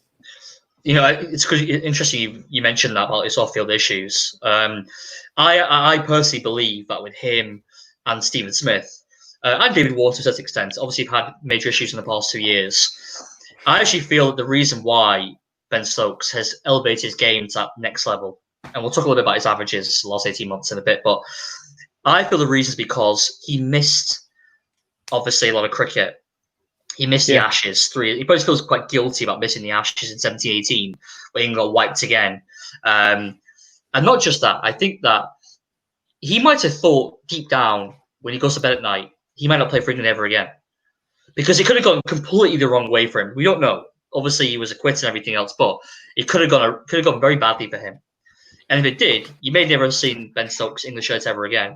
It's interesting you mentioned that about his off-field issues. I personally believe that with him and Stephen Smith, and David Warner to a certain extent, obviously have had major issues in the past 2 years. I actually feel that the reason why Ben Stokes has elevated his game to that next level, and we'll talk a little bit about his averages the last 18 months in a bit, but I feel the reason is because he missed, obviously, a lot of cricket. He missed the Ashes 3. He probably feels quite guilty about missing the Ashes in 17-18, where England got wiped again. And not just that, I think that he might have thought deep down when he goes to bed at night, he might not play for England ever again. Because it could have gone completely the wrong way for him. We don't know. Obviously, he was a quitter and everything else, but it could have gone very badly for him. And if it did, you may never have seen Ben Stokes English shirts ever again.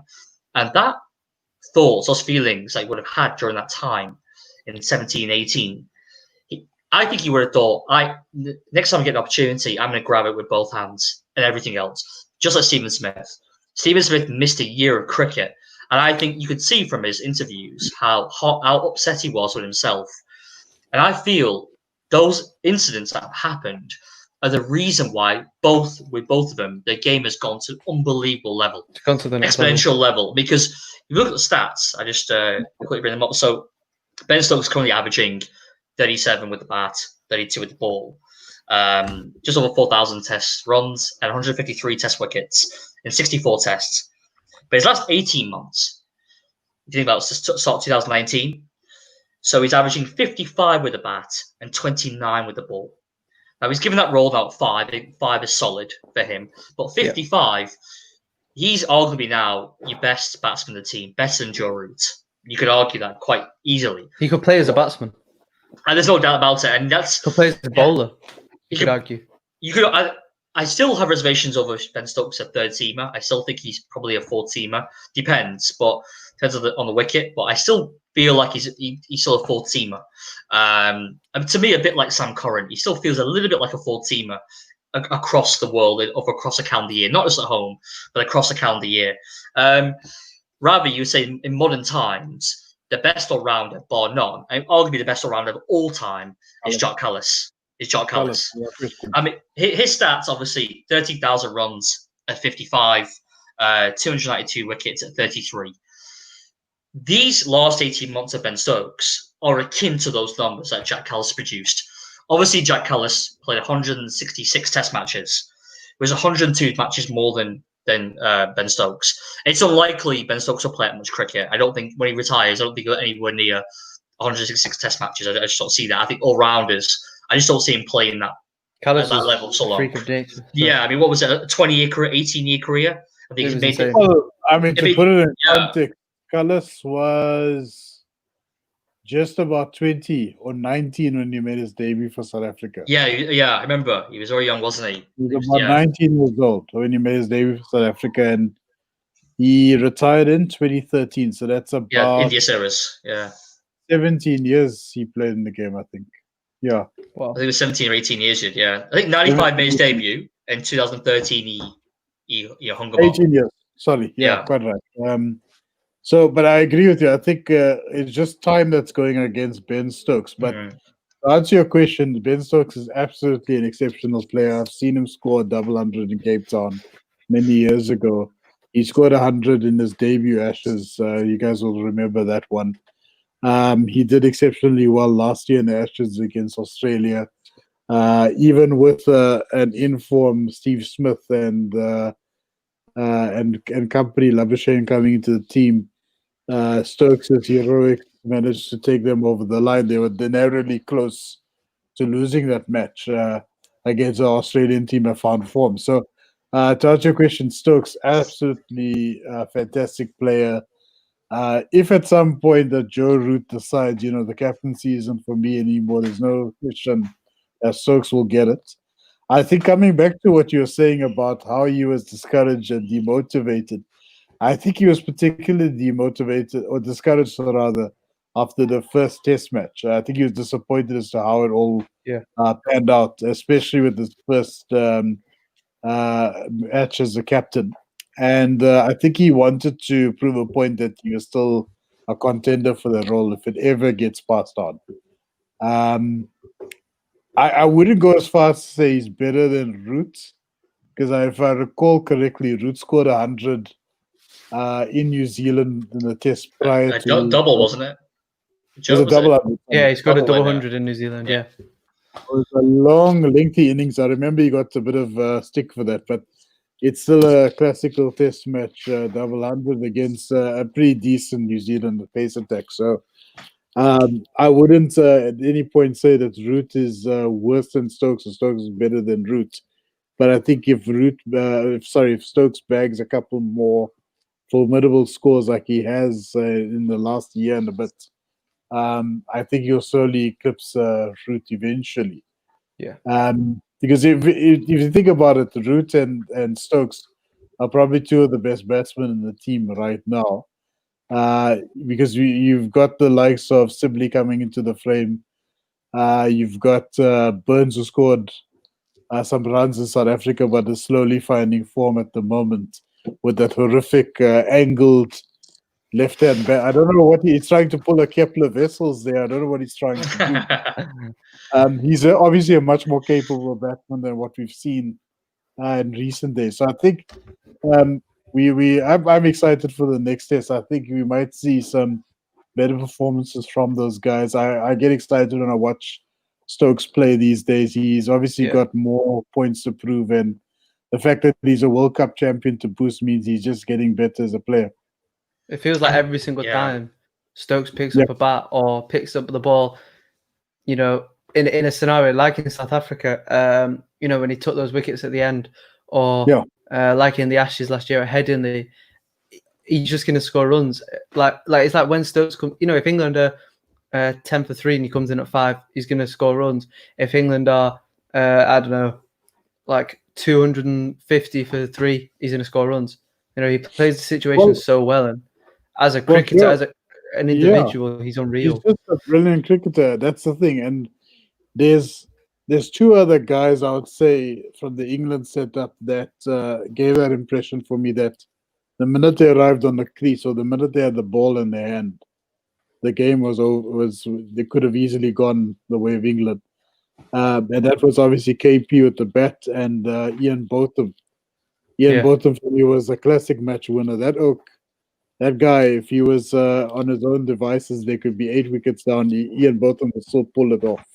And that thoughts, those feelings that he would have had during that time in 17, 18, I think he would have thought, next time I get an opportunity, I'm going to grab it with both hands and everything else. Just like Stephen Smith. Stephen Smith missed a year of cricket. And I think you could see from his interviews how upset he was with himself. And I feel those incidents that have happened are the reason why with both of them, their game has gone to unbelievable level. It's gone to the next exponential level. Because if you look at the stats, I just quickly bring them up. So Ben Stokes currently averaging 37 with the bat, 32 with the ball, just over 4,000 test runs and 153 test wickets in 64 tests. But his last 18 months, if you think about the start of 2019, so he's averaging 55 with the bat and 29 with the ball. Now he's given that role about 5. I think 5 is solid for him. But 55, he's arguably now your best batsman in the team, better than Joe Root. You could argue that quite easily. He could play as a batsman. And there's no doubt about it. And that's he could play as a bowler. You could argue. You could. I still have reservations over Ben Stokes, a third teamer. I still think he's probably a fourth teamer. Depends on the wicket. But I still feel like he's still a fourth teamer. And to me, a bit like Sam Curran, he still feels a little bit like a fourth teamer across the world, across a calendar year, not just at home, but across a calendar year. Rather, you would say in modern times, the best all-rounder, bar none, and arguably the best all-rounder of all time, is Jacques Kallis. I mean, his stats, obviously, 13,000 runs at 55, 292 wickets at 33. These last 18 months of Ben Stokes are akin to those numbers that Jacques Kallis produced. Obviously, Jacques Kallis played 166 test matches. It was 102 matches more than Ben Stokes. It's unlikely Ben Stokes will play that much cricket. I don't think when he retires, I don't think he'll anywhere near 166 test matches. I just don't see that. I think all-rounders, I just don't see him playing that at that level so long. Yeah, I mean, what was it, a 20-year career, 18-year career? I think he's made it. Well, I mean, to put it in context, Kallis was just about 20 or 19 when he made his debut for South Africa. Yeah, I remember. He was very young, wasn't he? He was about 19 years old when he made his debut for South Africa, and he retired in 2013. So that's about India series. 17 years he played in the game, I think. Yeah. Well, I think it was 17 or 18 years. Yeah, I think 95 made his debut. In 2013, he hung him 18 years. Sorry. Yeah, quite right. So, but I agree with you. I think it's just time that's going against Ben Stokes. But to answer your question, Ben Stokes is absolutely an exceptional player. I've seen him score a double 100 in Cape Town many years ago. He scored 100 in his debut Ashes. You guys will remember that one. He did exceptionally well last year in the Ashes against Australia. Even with an informed Steve Smith and company, Labuschagne coming into the team, Stokes' heroic managed to take them over the line. They were narrowly close to losing that match against the Australian team that found form. So, to answer your question, Stokes, absolutely fantastic player. If at some point that Joe Root decides, the captaincy isn't for me anymore, there's no question that Stokes will get it. I think coming back to what you were saying about how he was discouraged and demotivated, I think he was particularly demotivated or discouraged rather after the first test match. I think he was disappointed as to how it all panned out, especially with his first match as a captain. And I think he wanted to prove a point that he was still a contender for the role if it ever gets passed on. I wouldn't go as far as to say he's better than Root, because if I recall correctly, Root scored 100 in New Zealand in the test prior to double, wasn't it? It was a double 100. Yeah, he scored a double 100 in New Zealand. Yeah, it was a long, lengthy innings. I remember he got a bit of stick for that, but it's still a classical test match, double 100 against a pretty decent New Zealand pace attack. So I wouldn't at any point say that Root is worse than Stokes or Stokes is better than Root. But I think if Stokes bags a couple more formidable scores like he has in the last year and a bit, I think he'll slowly eclipse Root eventually. Yeah. Because if you think about it, Root and Stokes are probably two of the best batsmen in the team right now. Because you've got the likes of Sibley coming into the frame. You've got Burns, who scored some runs in South Africa, but is slowly finding form at the moment with that horrific angled left-hand back. I don't know what he's trying to pull a Kepler Vessels there. I don't know what he's trying to do. He's obviously a much more capable batsman than what we've seen in recent days. So I think I'm excited for the next test. I think we might see some better performances from those guys. I get excited when I watch Stokes play these days. He's obviously got more points to prove, and the fact that he's a World Cup champion to boost means he's just getting better as a player. It feels like every single time Stokes picks up a bat or picks up the ball, you know, in a scenario like in South Africa, you know, when he took those wickets at the end, or like in the Ashes last year at Headingley, he's just going to score runs. Like it's like when Stokes come, you know, if England are 10 for 3 and he comes in at 5, he's going to score runs. If England are, I don't know, like 250 for 3, he's going to score runs. You know, he plays the situation so well, and as a cricketer, as an individual, he's unreal. He's just a brilliant cricketer. That's the thing. And there's 2 other guys, I would say, from the England setup that gave that impression for me, that the minute they arrived on the crease, or the minute they had the ball in their hand, the game was over. They could have easily gone the way of England. And that was obviously KP with the bat and Ian Botham. Botham for me was a classic match winner. That guy, if he was on his own devices, there could be 8 wickets down. Ian Botham would still pull it off.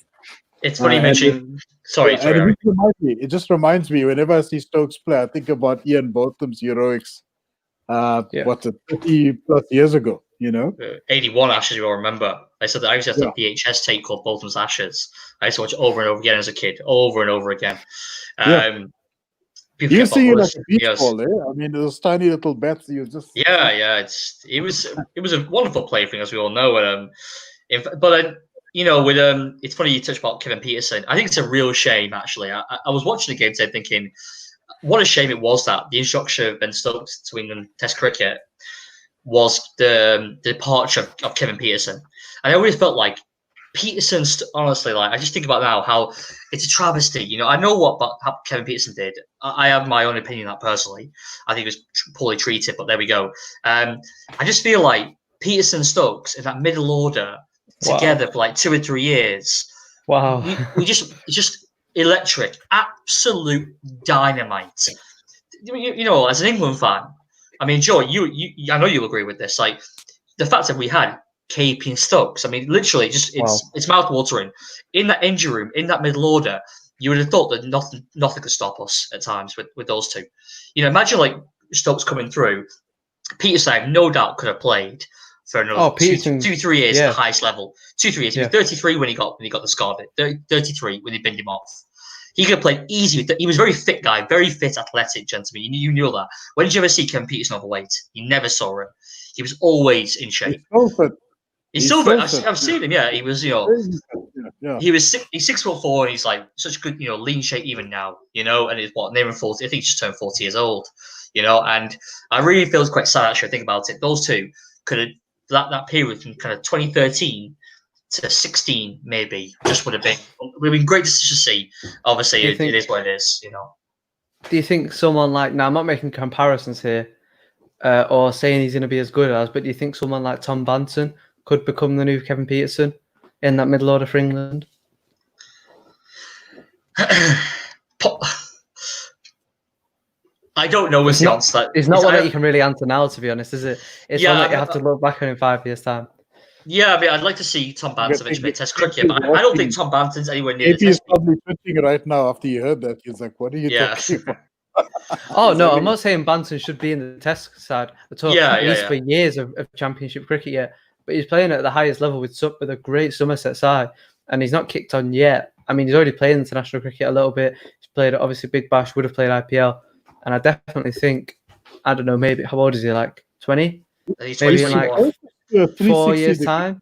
It's funny you mentioned. Sorry. It just reminds me, whenever I see Stokes play, I think about Ian Botham's heroics. 30 plus years ago, you know? 81 Ashes, you'll remember. I used to have a VHS tape called Botham's Ashes. I used to watch it over and over again as a kid, over and over again. You see it like a beach ball, eh? I mean, those tiny little bats. You just it was a wonderful plaything, as we all know. You know, with it's funny you touched about Kevin Peterson. I think it's a real shame, actually. I was watching the game today, thinking, what a shame it was that the introduction of Ben Stokes to England Test cricket was the departure of Kevin Peterson. And I always felt like Peterson, honestly, like I just think about now how it's a travesty. You know, I know how Kevin Peterson did. I have my own opinion on that personally. I think he was poorly treated, but there we go. I just feel like Peterson and Stokes in that middle order together for like 2 or 3 years. Wow. We just electric, absolute dynamite. You know, as an England fan, I mean, Joe, I know you'll agree with this. Like the fact that we had KP and Stokes, I mean, literally, it's mouth-watering. In that injury room, in that middle order, you would have thought that nothing could stop us at times with those 2. You know, imagine like Stokes coming through. Peterson, I have no doubt, could have played for another 2-3 years at the highest level. 2-3 years. He was 33 when he got the scarf. 33 when they binned him off. He could have played easy. He was a very fit guy, very fit, athletic gentleman. You knew that. When did you ever see Kevin Peterson overweight? You never saw him. He was always in shape. He's still fit. I've seen him. Yeah, he was. You know, he's 6'4", and he's like such good, you know, lean shape even now. You know, and he's nearing 40. I think he just turned 40 years old. You know, and I really feel quite sad actually. I think about it. Those 2 could have that period from kind of 2013 to 16 maybe just would have been great to see. Obviously, it is what it is. You know. Do you think someone like, now I'm not making comparisons here, or saying he's going to be as good as, but do you think someone like Tom Banton could become the new Kevin Peterson in that middle order for England? I don't know. It's not one that you can really answer now, to be honest, is it? It's one that you have to look back on in 5 years' time. Yeah, I mean, I'd like to see Tom Banton eventually Test cricket, but I don't think Tom Banton's anywhere near. He's probably twitching right now after you heard that. He's like, "What are you talking about?" Oh no, I'm not saying Banton should be in the Test side at all. At least for years of Championship cricket yet, but he's playing at the highest level with a great Somerset side, and he's not kicked on yet. I mean, he's already played international cricket a little bit. He's played obviously Big Bash, would have played IPL, and I definitely think, I don't know, maybe how old is he? Like 20? Maybe in like 4 years time.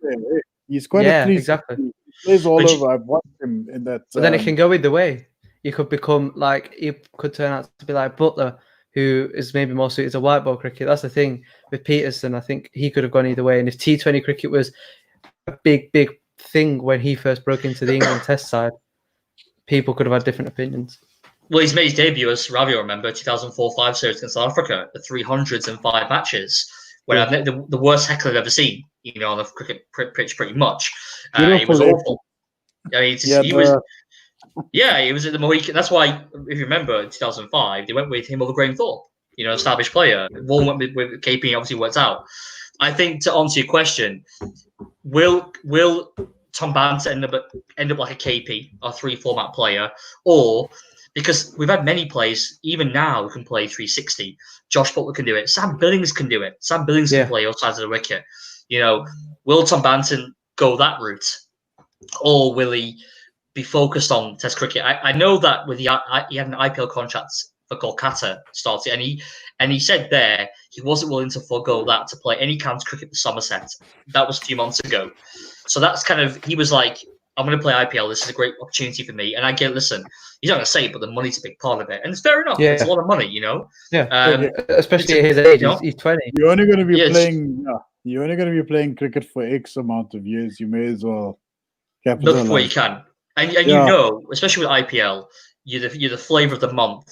He's quite exactly. He plays all over. I've watched him in that. But then it can go either way. You could become like, he could turn out to be like Butler, who is maybe more suited to white ball cricket. That's the thing with Peterson. I think he could have gone either way. And if T20 cricket was a big thing when he first broke into the England Test side, people could have had different opinions. Well, he's made his debut, as Ravi will remember, 2004-5 series against South Africa, the 305 matches. when the worst heckler I've ever seen, on the cricket pitch, pretty much. Beautiful It was awful. I mean, he was at the Mohican. That's why, if you remember, in 2005, they went with him over Graham Thorpe, established player. Vaughan went with KP, obviously worked out. I think, to answer your question, will Tom Banton end up like a KP, or 3-format player, or because we've had many players, even now, who can play 360. Josh Butler can do it. Sam Billings can do it. Sam Billings can play outside of the wicket. Will Tom Banton go that route, or will he be focused on Test cricket? I know that he had an IPL contract for Kolkata started, and he said there he wasn't willing to forego that to play any county cricket for Somerset. That was a few months ago. So that's he was like, I'm going to play IPL. This is a great opportunity for me. And I get, listen, he's not going to say it, but the money's a big part of it. And it's fair enough. Yeah. It's a lot of money, Yeah. Especially at his age, he's 20. You're only going to be playing. You're only going to be playing cricket for X amount of years. You may as well capitalize. Look where you can. And especially with IPL, you're the flavour of the month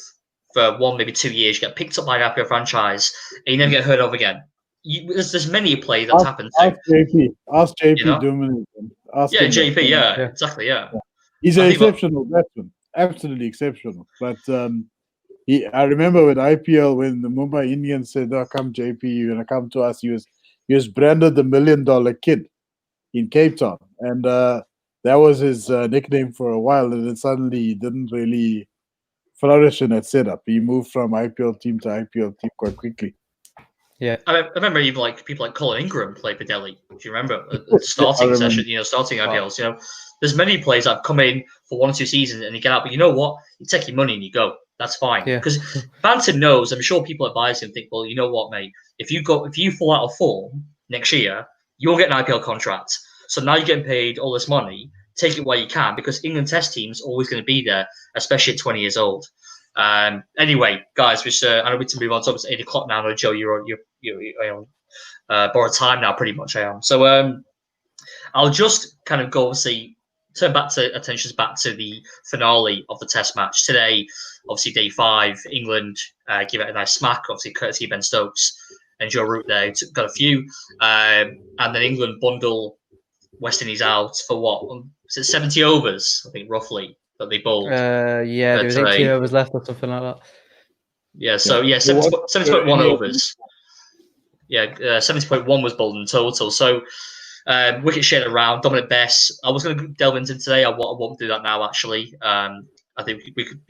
for 1, maybe 2 years. You get picked up by an IPL franchise, and you never get heard of again. There's many a play that's happened to. Ask JP Dominant. JP, exactly, yeah. He's an exceptional batsman, absolutely exceptional. But I remember with IPL when the Mumbai Indians said, "Oh, come JP, you're gonna come to us." He was branded the $1 Million Kid in Cape Town, and that was his nickname for a while. And then suddenly he didn't really flourish in that setup. He moved from IPL team to IPL team quite quickly. Yeah, I remember even people like Colin Ingram played for Delhi. If you remember, starting session, starting IPLs. There's many players that have come in for 1 or 2 seasons and you get out. But you know what? You take your money and you go. That's fine. Because Banton knows. I'm sure people advise him. Think, well, you know what, mate? If you fall out of form next year, you'll get an IPL contract. So now you're getting paid all this money. Take it while you can, because England Test team's always going to be there, especially at 20 years old. Anyway, guys, I know we need to move on. So it's 8 o'clock now. I know, Joe, you're borrowed time now, pretty much. I am. So I'll just kind of go, obviously, turn attentions back to the finale of the Test match today. Obviously, day 5, England give it a nice smack. Obviously, courtesy of Ben Stokes and Joe Root there got a few, and then England bundle West Indies out for what? Was it 70 overs? I think roughly that they bowled. There was 18 overs left or something like that. Yeah, so 70.1 overs. Yeah, 70.1 was bowled in total. So wicket shared around. Dominic Bess. I was going to delve into today. I won't do that now. Actually, I think we could,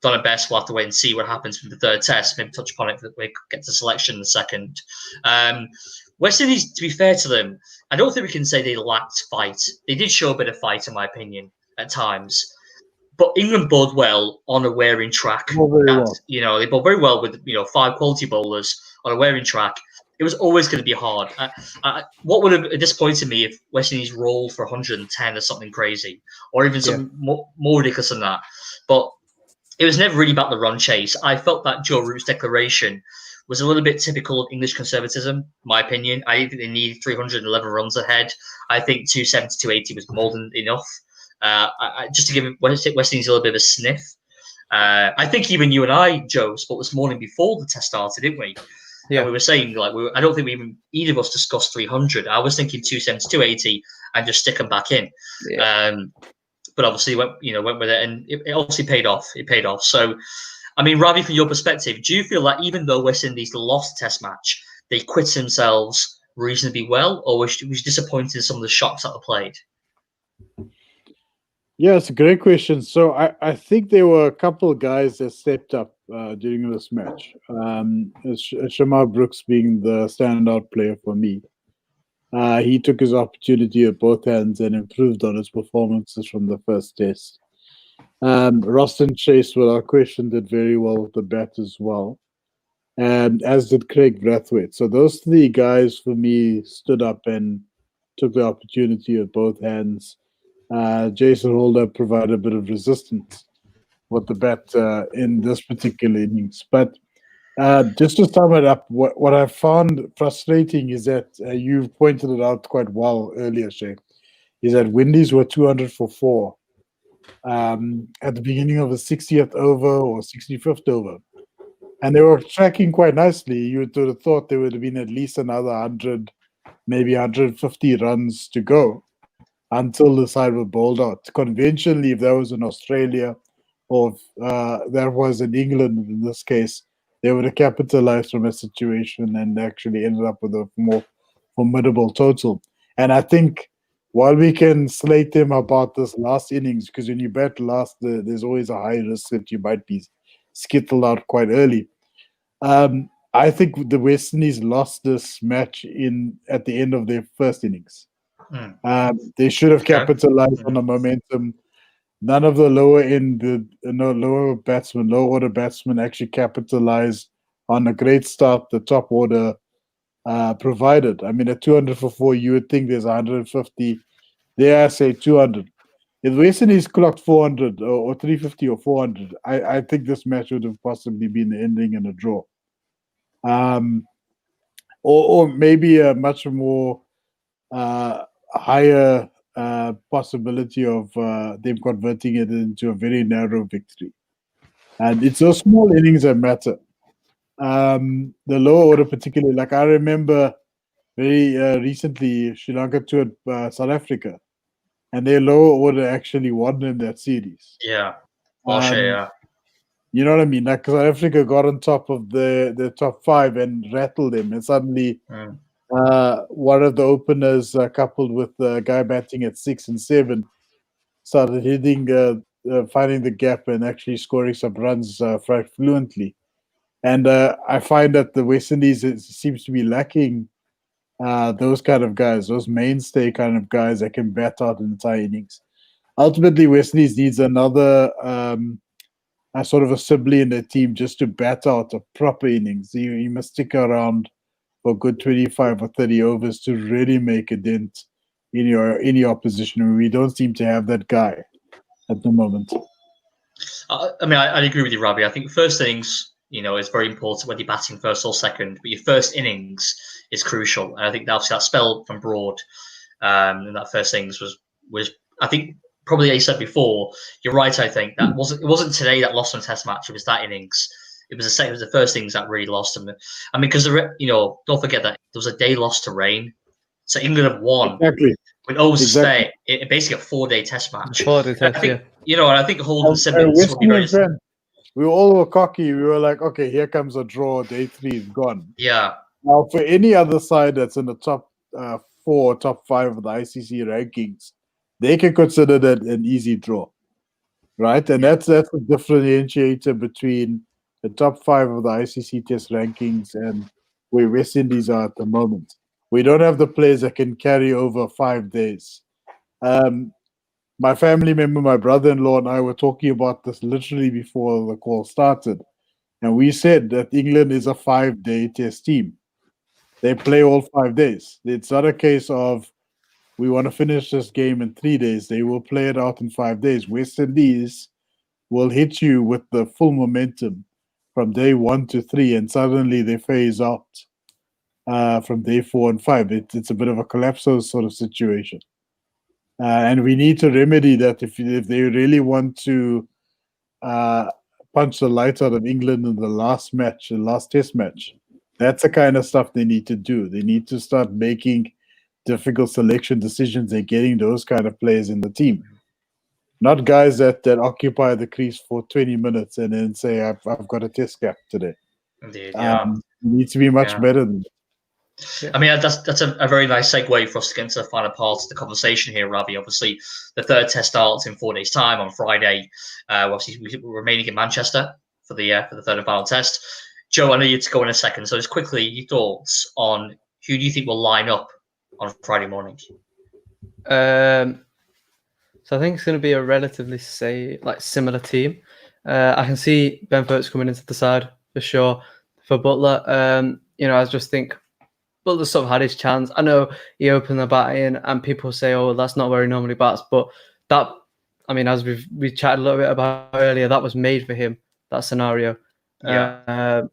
Dominic Bess. We'll have to wait and see what happens with the third Test. Maybe touch upon it. We get to selection in a second. West Indies, to be fair to them, I don't think we can say they lacked fight. They did show a bit of fight, in my opinion, at times. But England bowled well on a wearing track. They bowled very well with 5 quality bowlers on a wearing track. It was always going to be hard. What would have disappointed me if West Indies rolled for 110 or something crazy, or even something more ridiculous than that. But it was never really about the run chase. I felt that Joe Root's declaration was a little bit typical of English conservatism, in my opinion. I think they needed 311 runs ahead. I think 270, 280 was more than enough. Just to give West Indies a little bit of a sniff. I think even you and I, Joe, spoke this morning before the Test started, didn't we? Yeah. And we were saying, I don't think either of us discussed 300. I was thinking 270, 280 and just stick them back in. Yeah. But obviously went with it, and it obviously paid off. It paid off. So, I mean, Ravi, from your perspective, do you feel like even though West Indies lost the Test match, they quit themselves reasonably well, or was disappointed in some of the shots that were played? Yeah, it's a great question. So I think there were a couple of guys that stepped up during this match. Shamar Brooks being the standout player for me. He took his opportunity at both hands and improved on his performances from the first Test. Roston Chase, without question, did very well with the bat as well, and as did Craig Brathwaite. So those 3 guys for me stood up and took the opportunity at both hands. Jason Holder provided a bit of resistance with the bat in this particular innings. But just to sum it up, what I found frustrating is that you've pointed it out quite well earlier, Shay, is that Windies were 200 for 4 at the beginning of the 60th over or 65th over. and they were tracking quite nicely. You would have thought there would have been at least another 100, maybe 150 runs to go until the side were bowled out. Conventionally, if that was in Australia or if, that was in England in this case, they would have capitalized from a situation and actually ended up with a more formidable total. And I think while we can slate them about this last innings, because when you bat last, there's always a high risk that you might be skittled out quite early. I think the West Indies lost this match at the end of their first innings. They should have capitalized on the momentum. None of the lower order batsmen actually capitalized on a great start the top order provided. I mean, at 200 for 4, you would think there's 150. There, I say 200. If West Indies clocked 400 or 350 or 400, I think this match would have possibly been the ending in a draw. Or maybe a much more higher possibility of them converting it into a very narrow victory. And it's those small innings that matter. The lower order particularly, like I remember very recently, Sri Lanka toured South Africa, and their lower order actually won in that series. Yeah. Yeah. You know what I mean? Like South Africa got on top of the top 5 and rattled them, and suddenly one of the openers, coupled with the guy batting at 6 and 7, started hitting, finding the gap and actually scoring some runs fluently. And I find that the West Indies seems to be lacking those kind of guys, those mainstay kind of guys that can bat out entire innings. Ultimately, West Indies needs another a sort of a Sibley in their team just to bat out a proper innings. You must stick around for a good 25 or 30 overs to really make a dent in your opposition. And we don't seem to have that guy at the moment. I mean, I agree with you, Robbie. I think first innings, is very important whether you're batting first or second, but your first innings is crucial. And I think obviously that spell from Broad in that first innings was I think probably, as you said before, you're right. I think that it wasn't today that lost on Test match. It was that innings. It was the first innings that really lost them. I mean, because don't forget that there was a day lost to rain, so England have won exactly with overs to stay. It basically a 4-day Test match. 4-day Test, I think, and I think holding Simmons would be very. We all were cocky. We were like, okay, here comes a draw. Day 3 is gone. Yeah. Now, for any other side that's in the top 4, top 5 of the ICC rankings, they can consider that an easy draw, right? And that's a differentiator between the top 5 of the ICC Test rankings and where West Indies are at the moment. We don't have the players that can carry over 5 days. My family member, my brother-in-law, and I were talking about this literally before the call started. And we said that England is a 5-day Test team. They play all 5 days. It's not a case of we want to finish this game in 3 days. They will play it out in 5 days. West Indies will hit you with the full momentum from day 1 to 3, and suddenly they phase out from day 4 and 5. It's a bit of a collapso sort of situation. And we need to remedy that if they really want to punch the light out of England in the last Test match. That's the kind of stuff they need to do. They need to start making difficult selection decisions and getting those kind of players in the team. Not guys that occupy the crease for 20 minutes and then say, I've got a Test cap today. Indeed, yeah. You need to be much better than that. Yeah. I mean, that's a very nice segue for us to get into the final part of the conversation here, Ravi. Obviously, the third Test starts in 4 days' time on Friday. Obviously, we're remaining in Manchester for the third and final Test. Joe, I know you to go in a second, so just quickly, your thoughts on who do you think will line up on Friday morning? So I think it's going to be a relatively similar team. I can see Ben Stokes coming into the side for sure. For Butler, I just think Butler sort of had his chance. I know he opened the batting, and people say, "Oh, that's not where he normally bats." But that, I mean, as we chatted a little bit about earlier, that was made for him. That scenario, So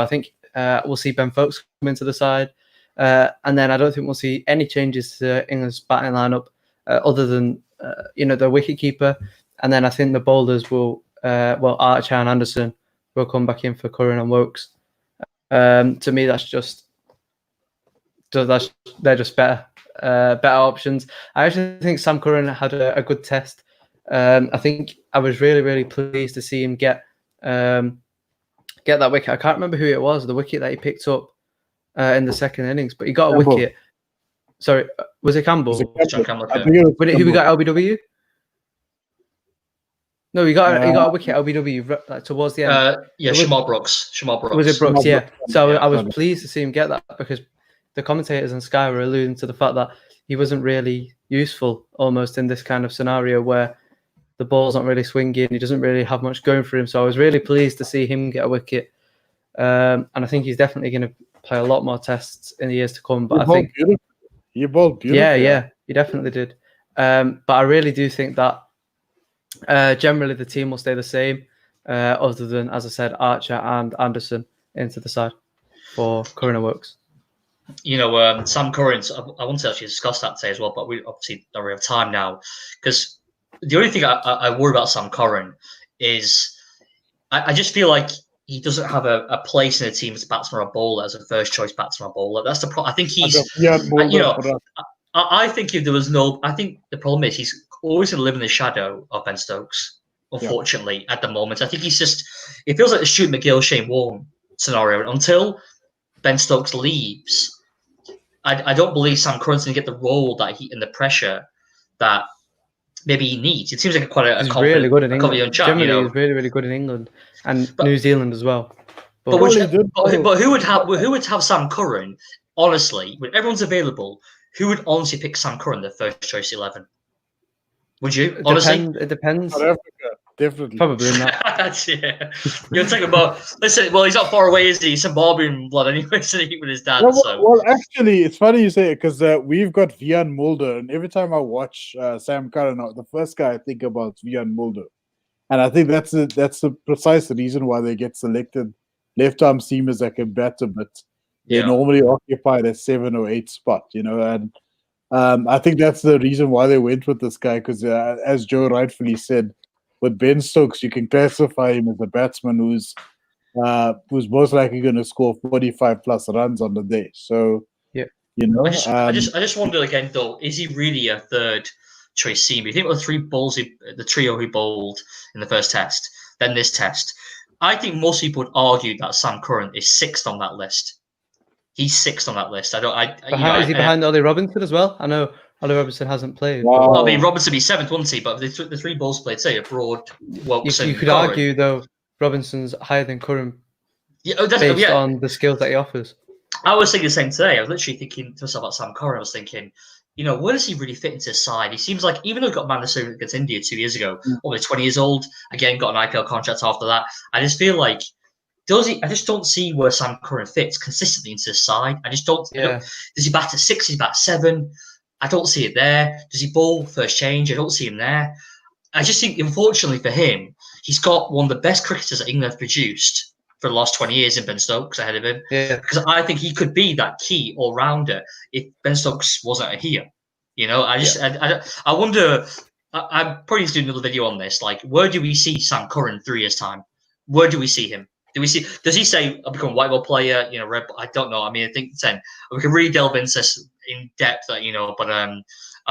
I think we'll see Ben Stokes come into the side, and then I don't think we'll see any changes to England's batting lineup other than the wicketkeeper, and then I think the bowlers will, Archer and Anderson will come back in for Curran and Wokes. To me, they're just better options. I actually think Sam Curran had a good test. I think I was really, really pleased to see him get that wicket. I can't remember who it was, the wicket that he picked up in the second innings, but he got a wicket. Sorry, was it Campbell? John Campbell. Who we got LBW? No, he got a wicket LBW towards the end. Shamar Brooks. Was it Brooks? Yeah. So I was pleased to see him get that, because the commentators on Sky were alluding to the fact that he wasn't really useful almost in this kind of scenario where the ball's not really swinging. He doesn't really have much going for him. So I was really pleased to see him get a wicket. And I think he's definitely going to play a lot more tests in the years to come. But he bowled beautifully. Yeah, he definitely did. But I really do think that generally the team will stay the same, other than, as I said, Archer and Anderson into the side for Curran and Wokes. Sam Curran, I want to actually discuss that today as well, but we obviously don't really have time now, because the only thing I worry about Sam Curran is I just feel like he doesn't have a place in the team as a batsman or a bowler, as a first choice batsman or bowler. That's the problem. I think he's, I think if there was no, I think the problem is he's always going to live in the shadow of Ben Stokes, unfortunately, at the moment. I think he's just, it feels like the Stuart McGill, Shane Warne scenario. Until Ben Stokes leaves, I don't believe Sam Curran's going to get the role that he, and the pressure that maybe he needs. It seems like quite a confident, really good in England. Generally, he's really, really good in England and New Zealand as well. But who would have Sam Curran? Honestly, when everyone's available, who would honestly pick Sam Curran the first choice 11? Would you? Honestly, it depends. South Africa, definitely. Probably not. Yeah. You're talking about. Listen, well, he's not far away, is he? He's Zimbabwean blood anyway, isn't he, with his dad? Well, actually, it's funny you say it, because we've got Vian Mulder, and every time I watch Sam Curran, the first guy I think about is Vian Mulder, and I think that's the precise reason why they get selected. Left-arm seamers that can bat a bit. They normally occupy that 7 or 8 spot, and I think that's the reason why they went with this guy, because as Joe rightfully said, with Ben Stokes, you can classify him as a batsman who's most likely going to score 45 plus runs on the day. So, I just wonder again though, is he really a third choice seamer? You think about the trio who bowled in the first test, then this test. I think most people would argue that Sam Curran is 6th on that list. He's 6th on that list. Is he behind Ollie Robinson as well? I know Ollie Robinson hasn't played. Wow. I mean, Robinson would be 7th, wouldn't he? But the 3 balls played, say, Broad, Wokes, you could Curran. argue, though, Robinson's higher than Curran based on the skills that he offers. I was thinking the same today. I was literally thinking to myself about Sam Curran. I was thinking, where does he really fit into his side? He seems like, even though he got Mandatory against India 2 years ago, only 20 years old, again, got an IPL contract after that. I just feel like, I just don't see where Sam Curran fits consistently into his side. I just don't. Does he bat at 6? Does he bat 7? I don't see it there. Does he bowl first change? I don't see him there. I just think, unfortunately for him, he's got one of the best cricketers that England have produced for the last 20 years in Ben Stokes ahead of him. Yeah. Because I think he could be that key all-rounder if Ben Stokes wasn't here. I wonder, I'm probably going to do another video on this, like, where do we see Sam Curran 3 years' time? Where do we see him? Does he say, I'll become a white ball player, red ball? I don't know. I mean, I think we can really delve into this in depth, but I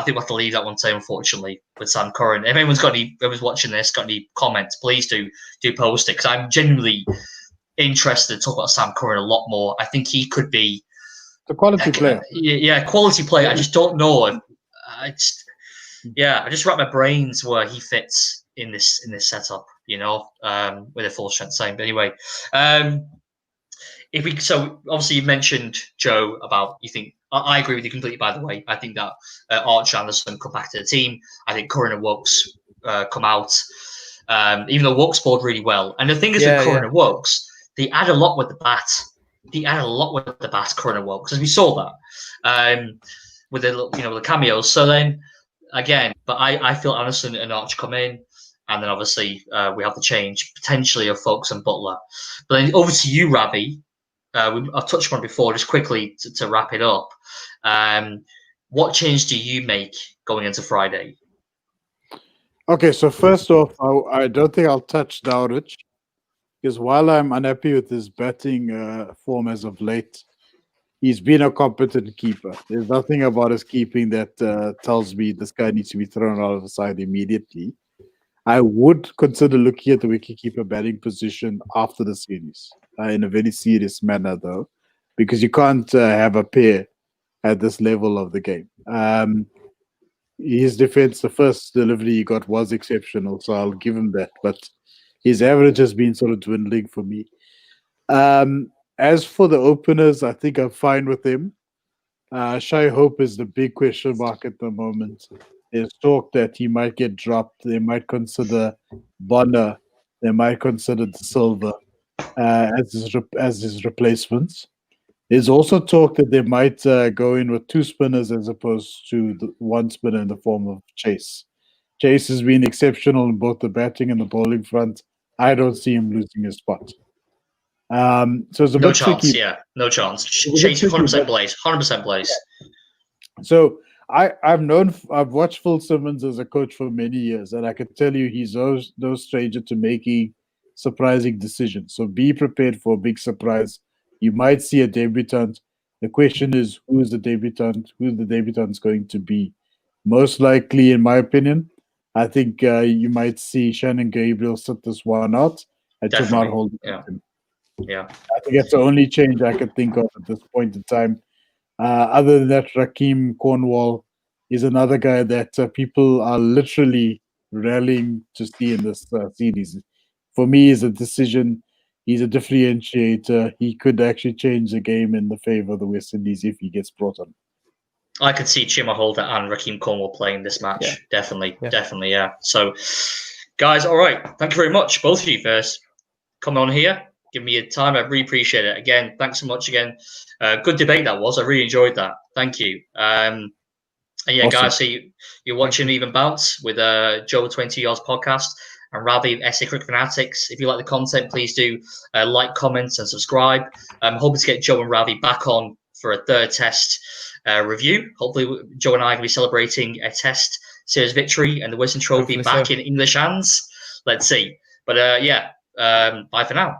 think we'll have to leave that one today, unfortunately, with Sam Curran. If whoever's watching this, got any comments, please do post it, because I'm genuinely interested to talk about Sam Curran a lot more. I think he could be a quality player. Yeah, quality player. I just don't know. I just wrap my brains where he fits in this setup, with a full strength side. But anyway, so obviously you mentioned, Joe, about, you think, I agree with you completely, by the way. I think that Archer and Anderson come back to the team. I think Curran and Wokes come out, even though Wokes bowled really well. And the thing is with Curran and Wokes, they add a lot with the bat. Curran and Wokes, because we saw that with the cameos. So then, again, but I feel Anderson and Archer come in. And then obviously we have the change potentially of Folkes and Butler. But then over to you, Ravi. I've touched on it before, just quickly to wrap it up. What change do you make going into Friday? Okay, so first off, I don't think I'll touch Dowditch, because while I'm unhappy with his batting form as of late, he's been a competent keeper. There's nothing about his keeping that tells me this guy needs to be thrown out of the side immediately. I would consider looking at the wicketkeeper batting position after the series in a very serious manner, though, because you can't have a pair at this level of the game. His defense, the first delivery he got was exceptional, so I'll give him that. But his average has been sort of dwindling for me. As for the openers, I think I'm fine with him. Shay Hope is the big question mark at the moment. There's talk that he might get dropped. They might consider Bonner. They might consider De Silva as his replacements. There's also talk that they might go in with two spinners as opposed to the one spinner in the form of Chase. Chase has been exceptional in both the batting and the bowling front. I don't see him losing his spot. So it's a no bit chance, tricky. yeah, no chance. Chase 100% plays, 100% plays. So I've watched Phil Simmons as a coach for many years, and I can tell you he's no stranger to making surprising decisions. So be prepared for a big surprise. You might see a debutant. The question is, who is the debutant? Who the debutant's going to be? Most likely, in my opinion, I think you might see Shannon Gabriel sit this one out and to not hold it. Yeah. I think that's the only change I could think of at this point in time. Other than that, Rakeem Cornwall is another guy that people are literally rallying to see in this series. For me, is a decision. He's a differentiator. He could actually change the game in the favor of the West Indies if he gets brought on. I could see Chima Holder and Rakeem Cornwall playing this match. Yeah. Definitely, yeah. So, guys, all right. Thank you very much, both of you, first. Come on here. Give me your time. I really appreciate it. Again, thanks so much again. Good debate that was. I really enjoyed that. Thank you. And yeah, awesome. Guys, so you're watching Even Bounce with Joe 20 Yards podcast and Ravi of SA Cricket Fanatics. If you like the content, please do like, comment, and subscribe. I'm hoping to get Joe and Ravi back on for a third test review. Hopefully, Joe and I can be celebrating a test series victory and the Wisden Trophy back in English hands. Let's see. But yeah, bye for now.